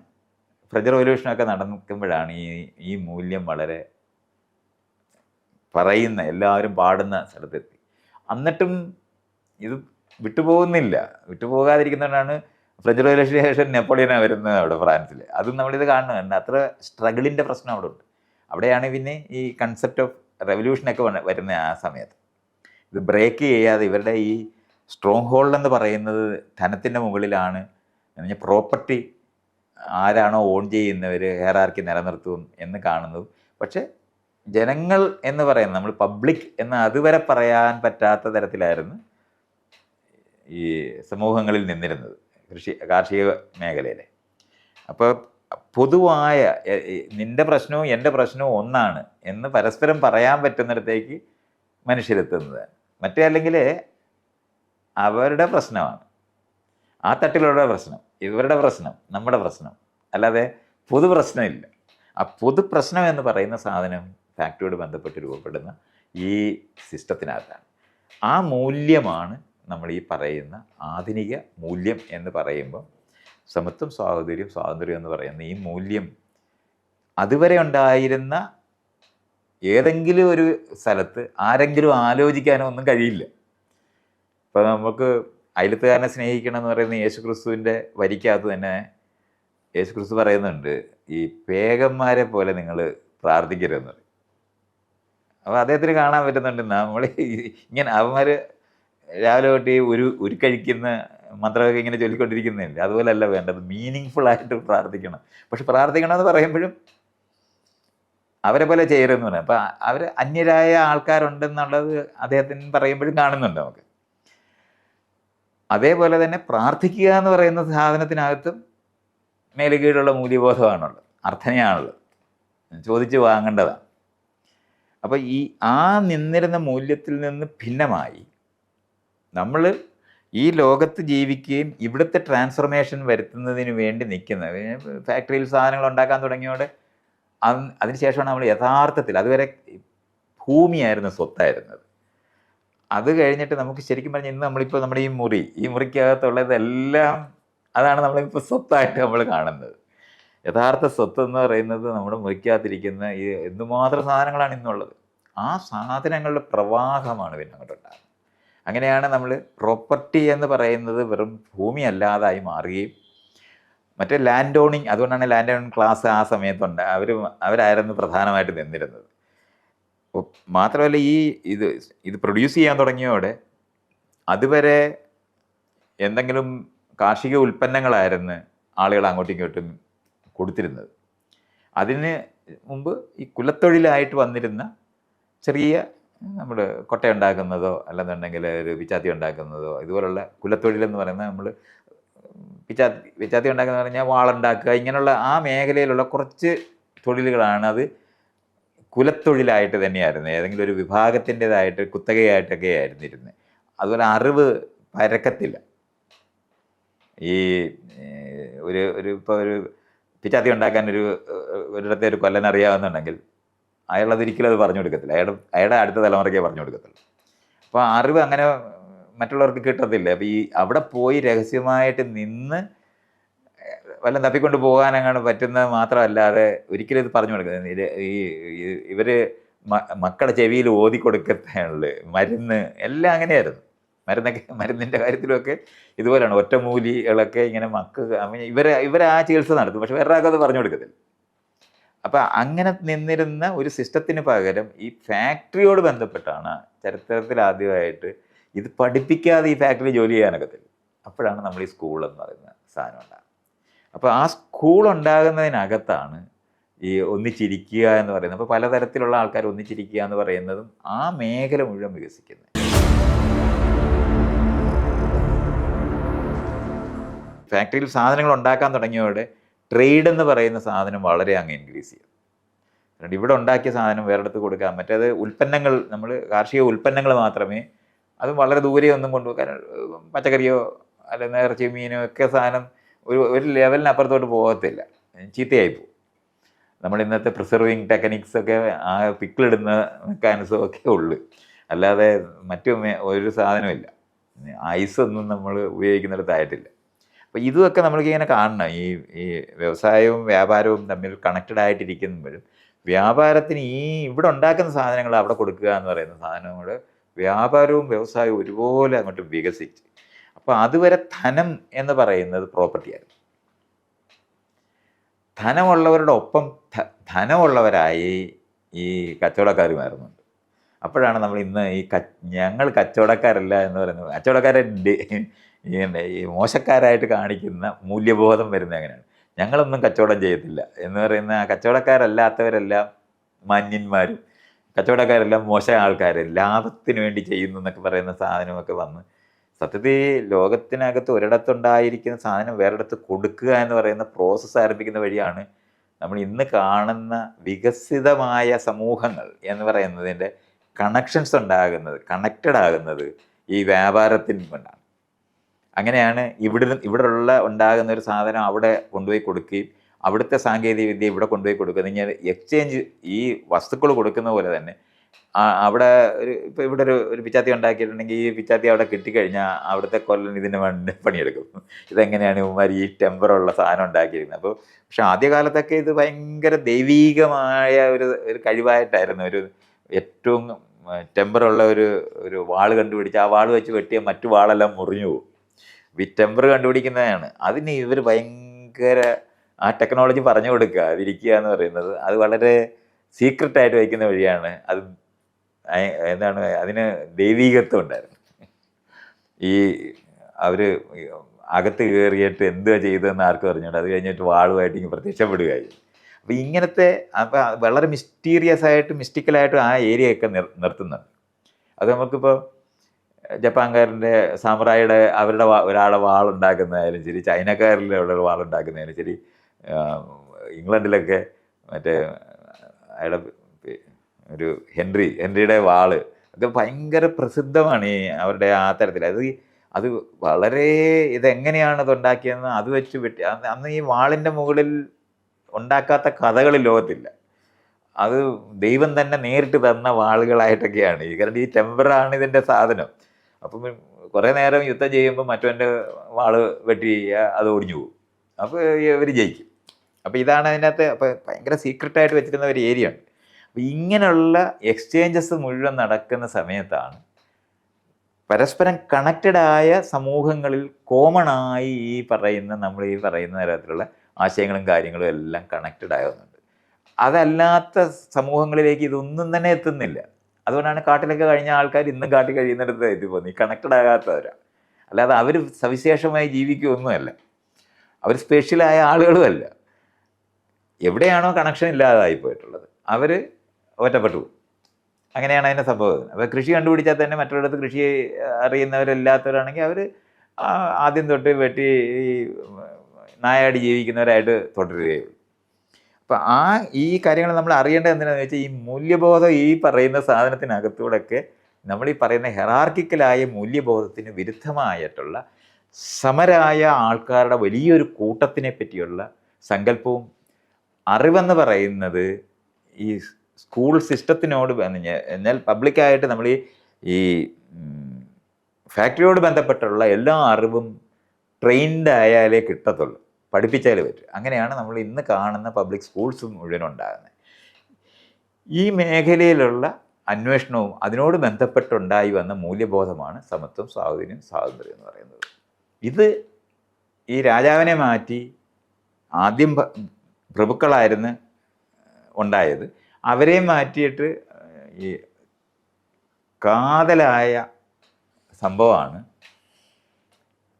ഫ്രഞ്ച് റവല്യൂഷനൊക്കെ നടക്കുമ്പോഴാണ് ഈ മൂല്യം വളരെ പറയുന്ന എല്ലാവരും പാടുന്ന സ്ഥലത്തെത്തി. എന്നിട്ടും ഇത് വിട്ടുപോകുന്നില്ല. വിട്ടുപോകാതിരിക്കുന്നതുകൊണ്ടാണ് ഫ്രഞ്ച് റവല്യൂഷന് ശേഷം നെപ്പോളിയനാണ് വരുന്നത് അവിടെ ഫ്രാൻസിൽ. അതും നമ്മളിത് കാണുന്നുണ്ട്. അത്ര സ്ട്രഗിളിൻ്റെ പ്രശ്നം അവിടെ ഉണ്ട്. അവിടെയാണ് പിന്നെ ഈ കൺസെപ്റ്റ് ഓഫ് റെവല്യൂഷനൊക്കെ വരുന്നത് ആ സമയത്ത്. ഇത് ബ്രേക്ക് ചെയ്യാതെ ഇവരുടെ ഈ സ്ട്രോങ് ഹോൾഡ് എന്ന് പറയുന്നത് ധനത്തിൻ്റെ മുകളിലാണ്. എന്നുവെച്ചാൽ പ്രോപ്പർട്ടി ആരാണോ ഓൺ ചെയ്യുന്നവർ ഹെയറാർക്കി നിലനിർത്തും എന്ന് കാണുന്നതും. പക്ഷേ ജനങ്ങൾ എന്ന് പറയുന്നത് നമ്മൾ പബ്ലിക് എന്ന് അതുവരെ പറയാൻ പറ്റാത്ത തരത്തിലായിരുന്നു ഈ സമൂഹങ്ങളിൽ നിന്നിരുന്നത് കാർഷിക മേഖലയിൽ. അപ്പോൾ പൊതുവായ നിൻ്റെ പ്രശ്നവും എൻ്റെ പ്രശ്നവും ഒന്നാണ് എന്ന് പരസ്പരം പറയാൻ പറ്റുന്നിടത്തേക്ക് മനുഷ്യരെത്തുന്നത്. മറ്റേ അല്ലെങ്കിൽ അവരുടെ പ്രശ്നമാണ്, ആ തട്ടിലുള്ള പ്രശ്നം, ഇവരുടെ പ്രശ്നം, നമ്മുടെ പ്രശ്നം, അല്ലാതെ പൊതു പ്രശ്നമില്ല. ആ പൊതു പ്രശ്നം എന്ന് പറയുന്ന സാധനം ഫാക്ടറിയോട് ബന്ധപ്പെട്ട് രൂപപ്പെടുന്ന ഈ സിസ്റ്റത്തിനകത്താണ്. ആ മൂല്യമാണ് നമ്മൾ ഈ പറയുന്ന ആധുനിക മൂല്യം എന്ന് പറയുമ്പോൾ സമത്വം, സ്വാതന്ത്ര്യം എന്ന് പറയുന്ന ഈ മൂല്യം അതുവരെ ഉണ്ടായിരുന്ന ഏതെങ്കിലും ഒരു സ്ഥലത്ത് ആരെങ്കിലും ആലോചിക്കാനോ ഒന്നും കഴിയില്ല. ഇപ്പോൾ നമുക്ക് അയലത്തുകാരനെ സ്നേഹിക്കണം എന്ന് പറയുന്ന യേശുക്രിസ്തുവിൻ്റെ വരിക്കകത്ത് തന്നെ യേശുക്രിസ്തു പറയുന്നുണ്ട്, ഈ പേഗന്മാരെ പോലെ നിങ്ങൾ പ്രാർത്ഥിക്കരുതെന്ന് പറയും. അപ്പോൾ അദ്ദേഹത്തിന് കാണാൻ പറ്റുന്നുണ്ട് നമ്മൾ ഇങ്ങനെ അവന്മാർ രാവിലെ തൊട്ട് ഒരു കഴിക്കുന്ന മന്ത്രമൊക്കെ ഇങ്ങനെ ചൊല്ലിക്കൊണ്ടിരിക്കുന്നില്ല. അതുപോലെയല്ല വേണ്ടത്, മീനിങ് ഫുള്ളായിട്ട് പ്രാർത്ഥിക്കണം. പക്ഷെ പ്രാർത്ഥിക്കണമെന്ന് പറയുമ്പോഴും അവരെ പോലെ ചെയ്യരുതെന്ന് പറയാം. അപ്പം അവർ അന്യരായ ആൾക്കാരുണ്ടെന്നുള്ളത് അദ്ദേഹത്തിന് പറയുമ്പോഴും കാണുന്നുണ്ട് നമുക്ക്. അതേപോലെ തന്നെ പ്രാർത്ഥിക്കുക എന്ന് പറയുന്ന സാധനത്തിനകത്തും മേലുകീഴുള്ള മൂല്യബോധമാണുള്ളത്, അർത്ഥനയാണുള്ളത്, ചോദിച്ച് വാങ്ങേണ്ടതാണ്. അപ്പോൾ ആ നിന്നിരുന്ന മൂല്യത്തിൽ നിന്ന് ഭിന്നമായി നമ്മൾ ഈ ലോകത്ത് ജീവിക്കുകയും ഇവിടുത്തെ ട്രാൻസ്ഫർമേഷൻ വരുത്തുന്നതിന് വേണ്ടി നിൽക്കുന്ന ഫാക്ടറിയിൽ സാധനങ്ങൾ ഉണ്ടാക്കാൻ തുടങ്ങിയോടെ അതിനുശേഷമാണ് നമ്മൾ യഥാർത്ഥത്തിൽ, അതുവരെ ഭൂമിയായിരുന്നു സ്വത്തായിരുന്നത്. അത് കഴിഞ്ഞിട്ട് നമുക്ക് ശരിക്കും പറഞ്ഞാൽ ഇന്ന് നമ്മളിപ്പോൾ നമ്മുടെ ഈ മുറിക്കകത്തുള്ളതെല്ലാം അതാണ് നമ്മളിപ്പോൾ സ്വത്തായിട്ട് നമ്മൾ കാണുന്നത്. യഥാർത്ഥ സ്വത്ത് എന്ന് പറയുന്നത് നമ്മുടെ മുറിക്കകത്തിരിക്കുന്ന ഈ എന്തുമാത്രം സാധനങ്ങളാണ് ഇന്നുള്ളത്. ആ സാധനങ്ങളുടെ പ്രവാഹമാണ് പിന്നെ അങ്ങോട്ടുണ്ടാകുന്നത്. അങ്ങനെയാണ് നമ്മൾ പ്രോപ്പർട്ടി എന്ന് പറയുന്നത് വെറും ഭൂമി അല്ലാതായി മാറുകയും മറ്റേ ലാൻഡ് ഓണിങ്, അതുകൊണ്ടാണ് ലാൻഡ് ഓണിങ് ക്ലാസ് ആ സമയത്തുണ്ട്. അവരായിരുന്നു പ്രധാനമായിട്ട് നിന്നിരുന്നത്. മാത്രമല്ല ഇത് പ്രൊഡ്യൂസ് ചെയ്യാൻ തുടങ്ങിയോടെ അതുവരെ എന്തെങ്കിലും കാർഷിക ഉൽപ്പന്നങ്ങളായിരുന്നു ആളുകൾ അങ്ങോട്ടും ഇങ്ങോട്ടും കൊടുത്തിരുന്നത്. അതിന് മുമ്പ് ഈ കുലത്തൊഴിലായിട്ട് വന്നിരുന്ന ചെറിയ നമ്മൾ കൊട്ട ഉണ്ടാക്കുന്നതോ അല്ലെന്നുണ്ടെങ്കിൽ ഒരു പിച്ചാത്തി ഉണ്ടാക്കുന്നതോ ഇതുപോലുള്ള കുലത്തൊഴിലെന്ന് പറയുന്നത് നമ്മൾ പിച്ചാത്തി ഉണ്ടാക്കുന്ന പറഞ്ഞാൽ വാളുണ്ടാക്കുക, ഇങ്ങനെയുള്ള ആ മേഖലയിലുള്ള കുറച്ച് തൊഴിലുകളാണ്. അത് കുലത്തൊഴിലായിട്ട് തന്നെയായിരുന്നു, ഏതെങ്കിലും ഒരു വിഭാഗത്തിൻ്റെതായിട്ട് കുത്തകയായിട്ടൊക്കെ ആയിരുന്നിരുന്നത്. അതുപോലെ അറിവ് പരക്കത്തില്ല. ഈ ഇപ്പോൾ ഒരു പിച്ചാത്തി ഉണ്ടാക്കാൻ ഒരിടത്തെ ഒരു കൊല്ലൻ അറിയാവുന്നുണ്ടെങ്കിൽ അയാളതൊരിക്കലും അത് പറഞ്ഞു കൊടുക്കത്തില്ല, അയാളുടെ അടുത്ത തലമുറയ്ക്കേ പറഞ്ഞു കൊടുക്കത്തുള്ളൂ. അപ്പോൾ അറിവ് അങ്ങനെ മറ്റുള്ളവർക്ക് കിട്ടത്തില്ല. അപ്പോൾ അവിടെ പോയി രഹസ്യമായിട്ട് നിന്ന് വല്ലതും തപ്പിക്കൊണ്ട് പോകാനങ്ങാണ് പറ്റുന്നത് മാത്രമല്ലാതെ ഒരിക്കലും ഇത് പറഞ്ഞു കൊടുക്കുന്നത്. ഇവർ മക്കളുടെ ചെവിയിൽ ഓതി കൊടുക്കത്തുള്ളൂ. മരുന്ന് എല്ലാം അങ്ങനെയായിരുന്നു. മരുന്നിൻ്റെ കാര്യത്തിലുമൊക്കെ ഇതുപോലെയാണ്. ഒറ്റമൂലികളൊക്കെ ഇങ്ങനെ ഇവർ ആ ചികിത്സ നടത്തും, പക്ഷെ വേറെ ആർക്കും അത് പറഞ്ഞു കൊടുക്കത്തില്ല. അപ്പം അങ്ങനെ നിന്നിരുന്ന ഒരു സിസ്റ്റത്തിന് പകരം ഈ ഫാക്ടറിയോട് ബന്ധപ്പെട്ടാണ് ചരിത്രത്തിൽ ആദ്യമായിട്ട് ഇത് പഠിപ്പിക്കാതെ ഈ ഫാക്ടറി ജോലി ചെയ്യാനൊക്കത്തില്ല. അപ്പോഴാണ് നമ്മൾ ഈ സ്കൂളെന്ന് പറയുന്ന സാധനം ഉണ്ടാകുന്നത്. അപ്പോൾ ആ സ്കൂൾ ഉണ്ടാകുന്നതിനകത്താണ് ഈ ഒന്നിച്ചിരിക്കുക എന്ന് പറയുന്നത്. അപ്പോൾ പലതരത്തിലുള്ള ആൾക്കാർ ഒന്നിച്ചിരിക്കുക എന്ന് പറയുന്നതും ആ മേഖല മുഴുവൻ വികസിക്കുന്നത്. ഫാക്ടറിയിൽ സാധനങ്ങൾ ഉണ്ടാക്കാൻ തുടങ്ങിയതോടെ ട്രേഡ് എന്ന് പറയുന്ന സാധനം വളരെ അങ്ങ് ഇൻക്രീസ് ചെയ്യും. അതുകൊണ്ട് ഇവിടെ ഉണ്ടാക്കിയ സാധനം വേറെടുത്ത് കൊടുക്കാം. മറ്റേത് ഉൽപ്പന്നങ്ങൾ, നമ്മൾ കാർഷിക ഉൽപ്പന്നങ്ങൾ മാത്രമേ, അതും വളരെ ദൂരെ ഒന്നും കൊണ്ടുപോകാൻ, പച്ചക്കറിയോ അല്ലെങ്കിൽ ഇറച്ചി മീനോ ഒക്കെ സാധനം ഒരു ലെവലിനപ്പുറത്തോട്ട് പോകത്തില്ല, ചീത്തയായി പോകും. നമ്മൾ ഇന്നത്തെ പ്രിസർവിങ് ടെക്നിക്സൊക്കെ ആ പിക്കിളിടുന്ന മെക്കാനിസം ഒക്കെ ഉള്ളു, അല്ലാതെ മറ്റു ഒരു സാധനമില്ല. ഐസൊന്നും നമ്മൾ ഉപയോഗിക്കുന്നിടത്തായിട്ടില്ല. അപ്പോൾ ഇതുമൊക്കെ നമ്മൾക്കിങ്ങനെ കാണണം. ഈ വ്യവസായവും വ്യാപാരവും തമ്മിൽ കണക്റ്റഡ് ആയിട്ടിരിക്കുമ്പോഴും വ്യാപാരത്തിന് ഇവിടെ ഉണ്ടാക്കുന്ന സാധനങ്ങൾ അവിടെ കൊടുക്കുക എന്ന് പറയുന്ന സാധനങ്ങൾ വ്യാപാരവും വ്യവസായവും ഒരുപോലെ അങ്ങോട്ട് വികസിച്ച്. അപ്പോൾ അതുവരെ ധനം എന്ന് പറയുന്നത് പ്രോപ്പർട്ടിയായിരുന്നു. ധനമുള്ളവരുടെ ഒപ്പം ധനമുള്ളവരായി ഈ കച്ചവടക്കാർ മാറുന്നുണ്ട്. അപ്പോഴാണ് നമ്മൾ ഇന്ന് ഞങ്ങൾ കച്ചവടക്കാരല്ല എന്ന് പറയുന്നത്, കച്ചവടക്കാരെ ഈ മോശക്കാരായിട്ട് കാണിക്കുന്ന മൂല്യബോധം വരുന്നത് എങ്ങനെയാണ്. ഞങ്ങളൊന്നും കച്ചവടം ചെയ്യത്തില്ല എന്ന് പറയുന്ന ആ കച്ചവടക്കാരല്ലാത്തവരെല്ലാം മാന്യന്മാരും കച്ചവടക്കാരെല്ലാം മോശം ആൾക്കാർ, ലാഭത്തിന് വേണ്ടി ചെയ്യുന്നു എന്നൊക്കെ പറയുന്ന സാധനമൊക്കെ വന്ന് സത്യത്തിൽ ലോകത്തിനകത്ത് ഒരിടത്തുണ്ടായിരിക്കുന്ന സാധനം വേറൊരിടത്ത് കൊടുക്കുക എന്ന് പറയുന്ന പ്രോസസ്സ് ആരംഭിക്കുന്ന വഴിയാണ് നമ്മൾ ഇന്ന് കാണുന്ന വികസിതമായ സമൂഹങ്ങൾ എന്ന് പറയുന്നതിൻ്റെ കണക്ഷൻസ് ഉണ്ടാകുന്നത്, കണക്റ്റഡ് ആകുന്നത് ഈ വ്യാപാരത്തിന് കൊണ്ടാണ്. അങ്ങനെയാണ് ഇവിടെയുള്ള ഉണ്ടാകുന്ന ഒരു സാധനം അവിടെ കൊണ്ടുപോയി കൊടുക്കുകയും അവിടുത്തെ സാങ്കേതിക വിദ്യ ഇവിടെ കൊണ്ടുപോയി കൊടുക്കുക. ഇങ്ങനെ എക്സ്ചേഞ്ച് ഈ വസ്തുക്കൾ കൊടുക്കുന്ന പോലെ തന്നെ അവിടെ ഇപ്പോൾ ഇവിടെ ഒരു പിച്ചാത്തി ഉണ്ടാക്കിയിട്ടുണ്ടെങ്കിൽ ഈ പിച്ചാത്തി അവിടെ കിട്ടിക്കഴിഞ്ഞാൽ അവിടുത്തെ കൊല്ലൻ ഇതിന് വേണ്ടി പണിയെടുക്കും. ഇതെങ്ങനെയാണ് ഇവന്മാർ ഈ ടെമ്പറുള്ള സാധനം ഉണ്ടാക്കിയിരുന്നത്. അപ്പോൾ പക്ഷെ ആദ്യകാലത്തൊക്കെ ഇത് ഭയങ്കര ദൈവീകമായ ഒരു കഴിവായിട്ടായിരുന്നു. ഏറ്റവും ടെമ്പറുള്ള ഒരു വാൾ കണ്ടുപിടിച്ച് ആ വാൾ വെച്ച് വെട്ടിയാൽ മറ്റു വാളെല്ലാം മുറിഞ്ഞു പോകും. ഈ ടെമ്പർ കണ്ടുപിടിക്കുന്നതാണ്. അതിന് ഇവർ ഭയങ്കര ആ ടെക്നോളജി പറഞ്ഞു കൊടുക്കുക, അതിരിക്കുക എന്ന് പറയുന്നത് അത് വളരെ സീക്രട്ടായിട്ട് വയ്ക്കുന്ന വഴിയാണ്. അത് എന്താണ്, അതിന് ദൈവീകത്വം ഉണ്ടായിരുന്നു. ഈ അവർ അകത്ത് കയറിയിട്ട് എന്തുവാ ചെയ്തതെന്ന് ആർക്കും അറിഞ്ഞുകൊണ്ട് അത് കഴിഞ്ഞിട്ട് വാളുമായിട്ട് ഇങ്ങനെ പ്രത്യക്ഷപ്പെടുകയായി. അപ്പോൾ ഇങ്ങനത്തെ അപ്പോൾ വളരെ മിസ്റ്റിക്കലായിട്ടും ആ ഏരിയയൊക്കെ നിർത്തുന്നുണ്ട്. അത് നമുക്കിപ്പോൾ ജപ്പാൻകാരൻ്റെ സാമുറായിയുടെ ഒരാളെ വാളുണ്ടാക്കുന്നതായാലും ശരി, ചൈനക്കാരിലെ ഉള്ള വാളുണ്ടാക്കുന്നതായാലും ശരി, ഇംഗ്ലണ്ടിലൊക്കെ മറ്റേ അയാളുടെ ഒരു ഹെൻറിയുടെ വാള് ഒക്കെ ഭയങ്കര പ്രസിദ്ധമാണ് ഈ അവരുടെ ആ തരത്തിൽ. അത് വളരെ ഇതെങ്ങനെയാണ് അതുണ്ടാക്കിയതെന്ന് അത് വെച്ച് വെട്ടി അന്ന് ഈ വാളിൻ്റെ മുകളിൽ ഉണ്ടാക്കാത്ത കഥകൾ ലോകത്തില്ല. അത് ദൈവം തന്നെ നേരിട്ട് തന്ന വാളുകളായിട്ടൊക്കെയാണ് കാരണം ഈ ടെമ്പറാണ് ഇതിൻ്റെ സാധനം. അപ്പം കുറേ നേരം യുദ്ധം ചെയ്യുമ്പോൾ മറ്റവൻ്റെ വാള് വെട്ടി അത് ഒടിഞ്ഞു പോകും. അപ്പോൾ ഇവർ ജയിക്കും. അപ്പോൾ ഇതാണ് അതിനകത്ത്. അപ്പോൾ ഭയങ്കര സീക്രട്ടായിട്ട് വെച്ചിരുന്ന ഒരു ഏരിയ ആണ്. അപ്പോൾ ഇങ്ങനെയുള്ള എക്സ്ചേഞ്ചസ് മുഴുവൻ നടക്കുന്ന സമയത്താണ് പരസ്പരം കണക്റ്റഡായ സമൂഹങ്ങളിൽ കോമണായി നമ്മൾ ഈ പറയുന്ന തരത്തിലുള്ള ആശയങ്ങളും കാര്യങ്ങളും എല്ലാം കണക്റ്റഡ് ആകുന്നുണ്ട്. അതല്ലാത്ത സമൂഹങ്ങളിലേക്ക് ഇതൊന്നും തന്നെ എത്തുന്നില്ല. അതുകൊണ്ടാണ് കാട്ടിലൊക്കെ കഴിഞ്ഞ ആൾക്കാർ ഇന്നും കാട്ടിൽ കഴിയുന്നിടത്ത് എത്തി പോകുന്നത്. ഈ കണക്റ്റഡ് ആകാത്തവരാണ്. അല്ലാതെ അവർ സവിശേഷമായി ജീവിക്കുകയൊന്നുമല്ല, അവർ സ്പെഷ്യലായ ആളുകളുമല്ല. എവിടെയാണോ കണക്ഷൻ ഇല്ലാതായി പോയിട്ടുള്ളത് അവർ ഒറ്റപ്പെട്ടു പോകും. അങ്ങനെയാണ് അതിൻ്റെ സംഭവം. അപ്പോൾ കൃഷി കണ്ടുപിടിച്ചാൽ തന്നെ മറ്റുള്ളിടത്ത് കൃഷി അറിയുന്നവരല്ലാത്തവരാണെങ്കിൽ അവർ ആദ്യം തൊട്ട് വെട്ടി ഈ നായാടി ജീവിക്കുന്നവരായിട്ട് തുടരുകയുള്ളൂ. അപ്പോൾ ഈ കാര്യങ്ങൾ നമ്മൾ അറിയേണ്ടത് എന്തിനാണെന്ന് വെച്ചാൽ ഈ മൂല്യബോധം ഈ പറയുന്ന സാധനത്തിനകത്തൂടെയൊക്കെ നമ്മൾ ഈ പറയുന്ന ഹെറാർക്കിക്കലായ മൂല്യബോധത്തിന് വിരുദ്ധമായിട്ടുള്ള സമരായ ആൾക്കാരുടെ വലിയൊരു കൂട്ടത്തിനെ പറ്റിയുള്ള സങ്കല്പവും അറിവെന്ന് പറയുന്നത് ഈ സ്കൂൾ സിസ്റ്റത്തിനോട് എന്നാൽ പബ്ലിക്കായിട്ട് നമ്മൾ ഈ ഫാക്ടറിയോട് ബന്ധപ്പെട്ടുള്ള എല്ലാ അറിവും ട്രെയിൻഡ് ആയാലേ കിട്ടത്തുള്ളൂ, പഠിപ്പിച്ചാലേ പറ്റും. അങ്ങനെയാണ് നമ്മൾ ഇന്ന് കാണുന്ന പബ്ലിക് സ്കൂൾസ് മുഴുവൻ ഉണ്ടാകുന്നത്. ഈ മേഖലയിലുള്ള അന്വേഷണവും അതിനോട് ബന്ധപ്പെട്ടുണ്ടായി വന്ന മൂല്യബോധമാണ് സമത്വം, സ്വാതന്ത്ര്യം എന്ന് പറയുന്നത്. ഇത് ഈ രാജാവിനെ മാറ്റി ആദ്യം പ്രഭുക്കളായിരുന്നു ഉണ്ടായത്, അവരെ മാറ്റിയിട്ട് ഈ കാതലായ സംഭവമാണ്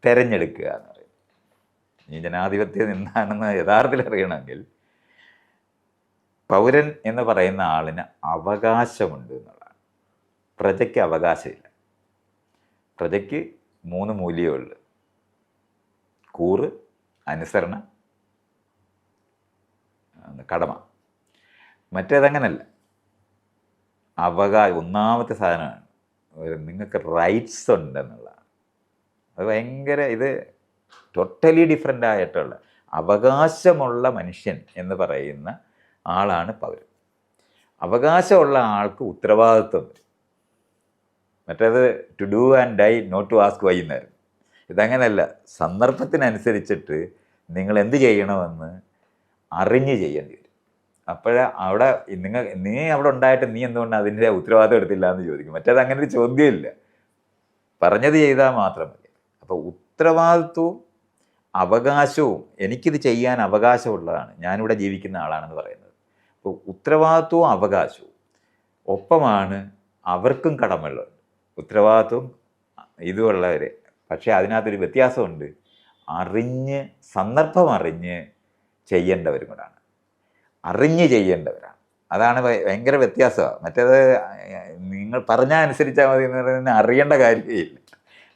തെരഞ്ഞെടുക്കുക എന്ന് പറയുന്നത്. ഈ ജനാധിപത്യം എന്താണെന്ന് യഥാർത്ഥത്തിൽ അറിയണമെങ്കിൽ പൗരൻ എന്ന് പറയുന്ന ആളിന് അവകാശമുണ്ട് എന്നുള്ളതാണ്. പ്രജയ്ക്ക് അവകാശമില്ല. പ്രജയ്ക്ക് 3 മൂല്യമേ ഉള്ളൂ: കൂറ്, അനുസരണ, കടമ. മറ്റേതങ്ങനല്ല. ഒന്നാമത്തെ സാധനമാണ് നിങ്ങൾക്ക് റൈറ്റ്സ് ഉണ്ടെന്നുള്ളതാണ്. അത് ഭയങ്കര ഇത് ടോട്ടലി ഡിഫറെൻ്റ് ആയിട്ടുള്ള അവകാശമുള്ള മനുഷ്യൻ എന്ന് പറയുന്ന ആളാണ് പൗരൻ. അവകാശമുള്ള ആൾക്ക് ഉത്തരവാദിത്വം വരും. മറ്റേത് to do and die, not to ask why എന്നായിരുന്നു. ഇതങ്ങനെയല്ല. സന്ദർഭത്തിനനുസരിച്ചിട്ട് നിങ്ങൾ എന്ത് ചെയ്യണമെന്ന് അറിഞ്ഞ് ചെയ്യേണ്ടി വരും. അവിടെ നീ അവിടെ ഉണ്ടായിട്ട് നീ എന്തുകൊണ്ട് അതിൻ്റെ ഉത്തരവാദിത്വം എടുത്തില്ല എന്ന് ചോദിക്കും. മറ്റേത് അങ്ങനെ ഒരു ചോദ്യമില്ല, പറഞ്ഞത് ചെയ്താൽ മാത്രം മതി. അപ്പോൾ ഉത്തരവാദിത്വവും അവകാശവും, എനിക്കിത് ചെയ്യാൻ അവകാശമുള്ളതാണ്, ഞാനിവിടെ ജീവിക്കുന്ന ആളാണെന്ന് പറയുന്നത്. അപ്പോൾ ഉത്തരവാദിത്വവും അവകാശവും ഒപ്പമാണ്, അവർക്കും കടമകളുണ്ട്. ഉത്തരവാദിത്വം ഇതുമുള്ളവർ, പക്ഷേ അതിനകത്തൊരു വ്യത്യാസമുണ്ട്. സന്ദർഭം അറിഞ്ഞ് ചെയ്യേണ്ടവരും കൂടാണ്, അറിഞ്ഞ് ചെയ്യേണ്ടവരാണ്. അതാണ് ഭയങ്കര വ്യത്യാസമാണ്. മറ്റേത് നിങ്ങൾ പറഞ്ഞാൽ അനുസരിച്ചാൽ മതി എന്ന് പറയുന്നത് അറിയേണ്ട കാര്യമില്ല.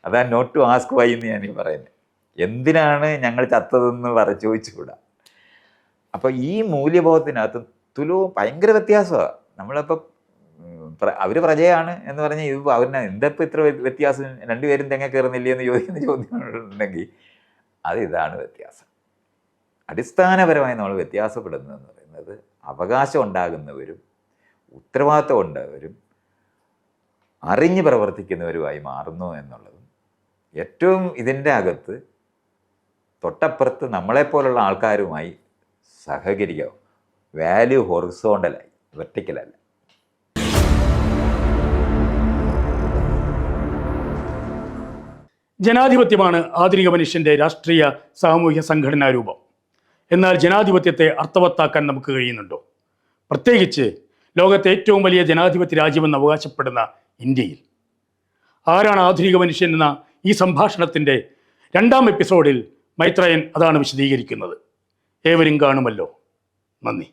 അതാണ് നോട്ട് ടു ആസ്ക് വൈ എന്ന് ഞാൻ പറയുന്നത്. എന്തിനാണ് ഞങ്ങൾ ചത്തതെന്ന് ചോദിച്ചുകൂടാ. അപ്പോൾ ഈ മൂല്യബോധത്തിനകത്ത് തുലവും ഭയങ്കര വ്യത്യാസമാണ്. നമ്മളിപ്പോൾ അവർ പ്രജയാണ് എന്ന് പറഞ്ഞാൽ ഇത് അവരിനെ എന്തപ്പോൾ ഇത്ര വ്യത്യാസം, രണ്ടുപേരും തെങ്ങ കയറുന്നില്ലേ എന്ന് ചോദിക്കുന്ന ചോദ്യങ്ങളുണ്ടെങ്കിൽ ഇതാണ് വ്യത്യാസം. അടിസ്ഥാനപരമായി നമ്മൾ വ്യത്യാസപ്പെടുന്നതെന്ന് പറയുന്നത് അവകാശം ഉണ്ടാകുന്നവരും ഉത്തരവാദിത്വം ഉണ്ടായവരും അറിഞ്ഞ് പ്രവർത്തിക്കുന്നവരുമായി മാറുന്നു എന്നുള്ളതും, ഏറ്റവും ഇതിൻ്റെ അകത്ത് തൊട്ടപ്പുറത്ത് നമ്മളെപ്പോലുള്ള ആൾക്കാരുമായി സഹകരിക്കുക. വാല്യൂ ഹൊറിസോണ്ടലായി, വെർട്ടിക്കലല്ല. ജനാധിപത്യമാണ് ആധുനിക മനുഷ്യൻ്റെ രാഷ്ട്രീയ സാമൂഹ്യ സംഘടനാ രൂപം. എന്നാൽ ജനാധിപത്യത്തെ അർത്ഥവത്താക്കാൻ നമുക്ക് കഴിയുന്നുണ്ടോ? പ്രത്യേകിച്ച് ലോകത്തെ ഏറ്റവും വലിയ ജനാധിപത്യ രാജ്യമെന്ന് അവകാശപ്പെടുന്ന ഇന്ത്യയിൽ. ആരാണ് ആധുനിക മനുഷ്യൻ എന്ന ഈ സംഭാഷണത്തിൻ്റെ 2ാം എപ്പിസോഡിൽ മൈത്രേയൻ അതാണ് വിശദീകരിക്കുന്നത്. ഏവരും കാണുമല്ലോ. നന്ദി.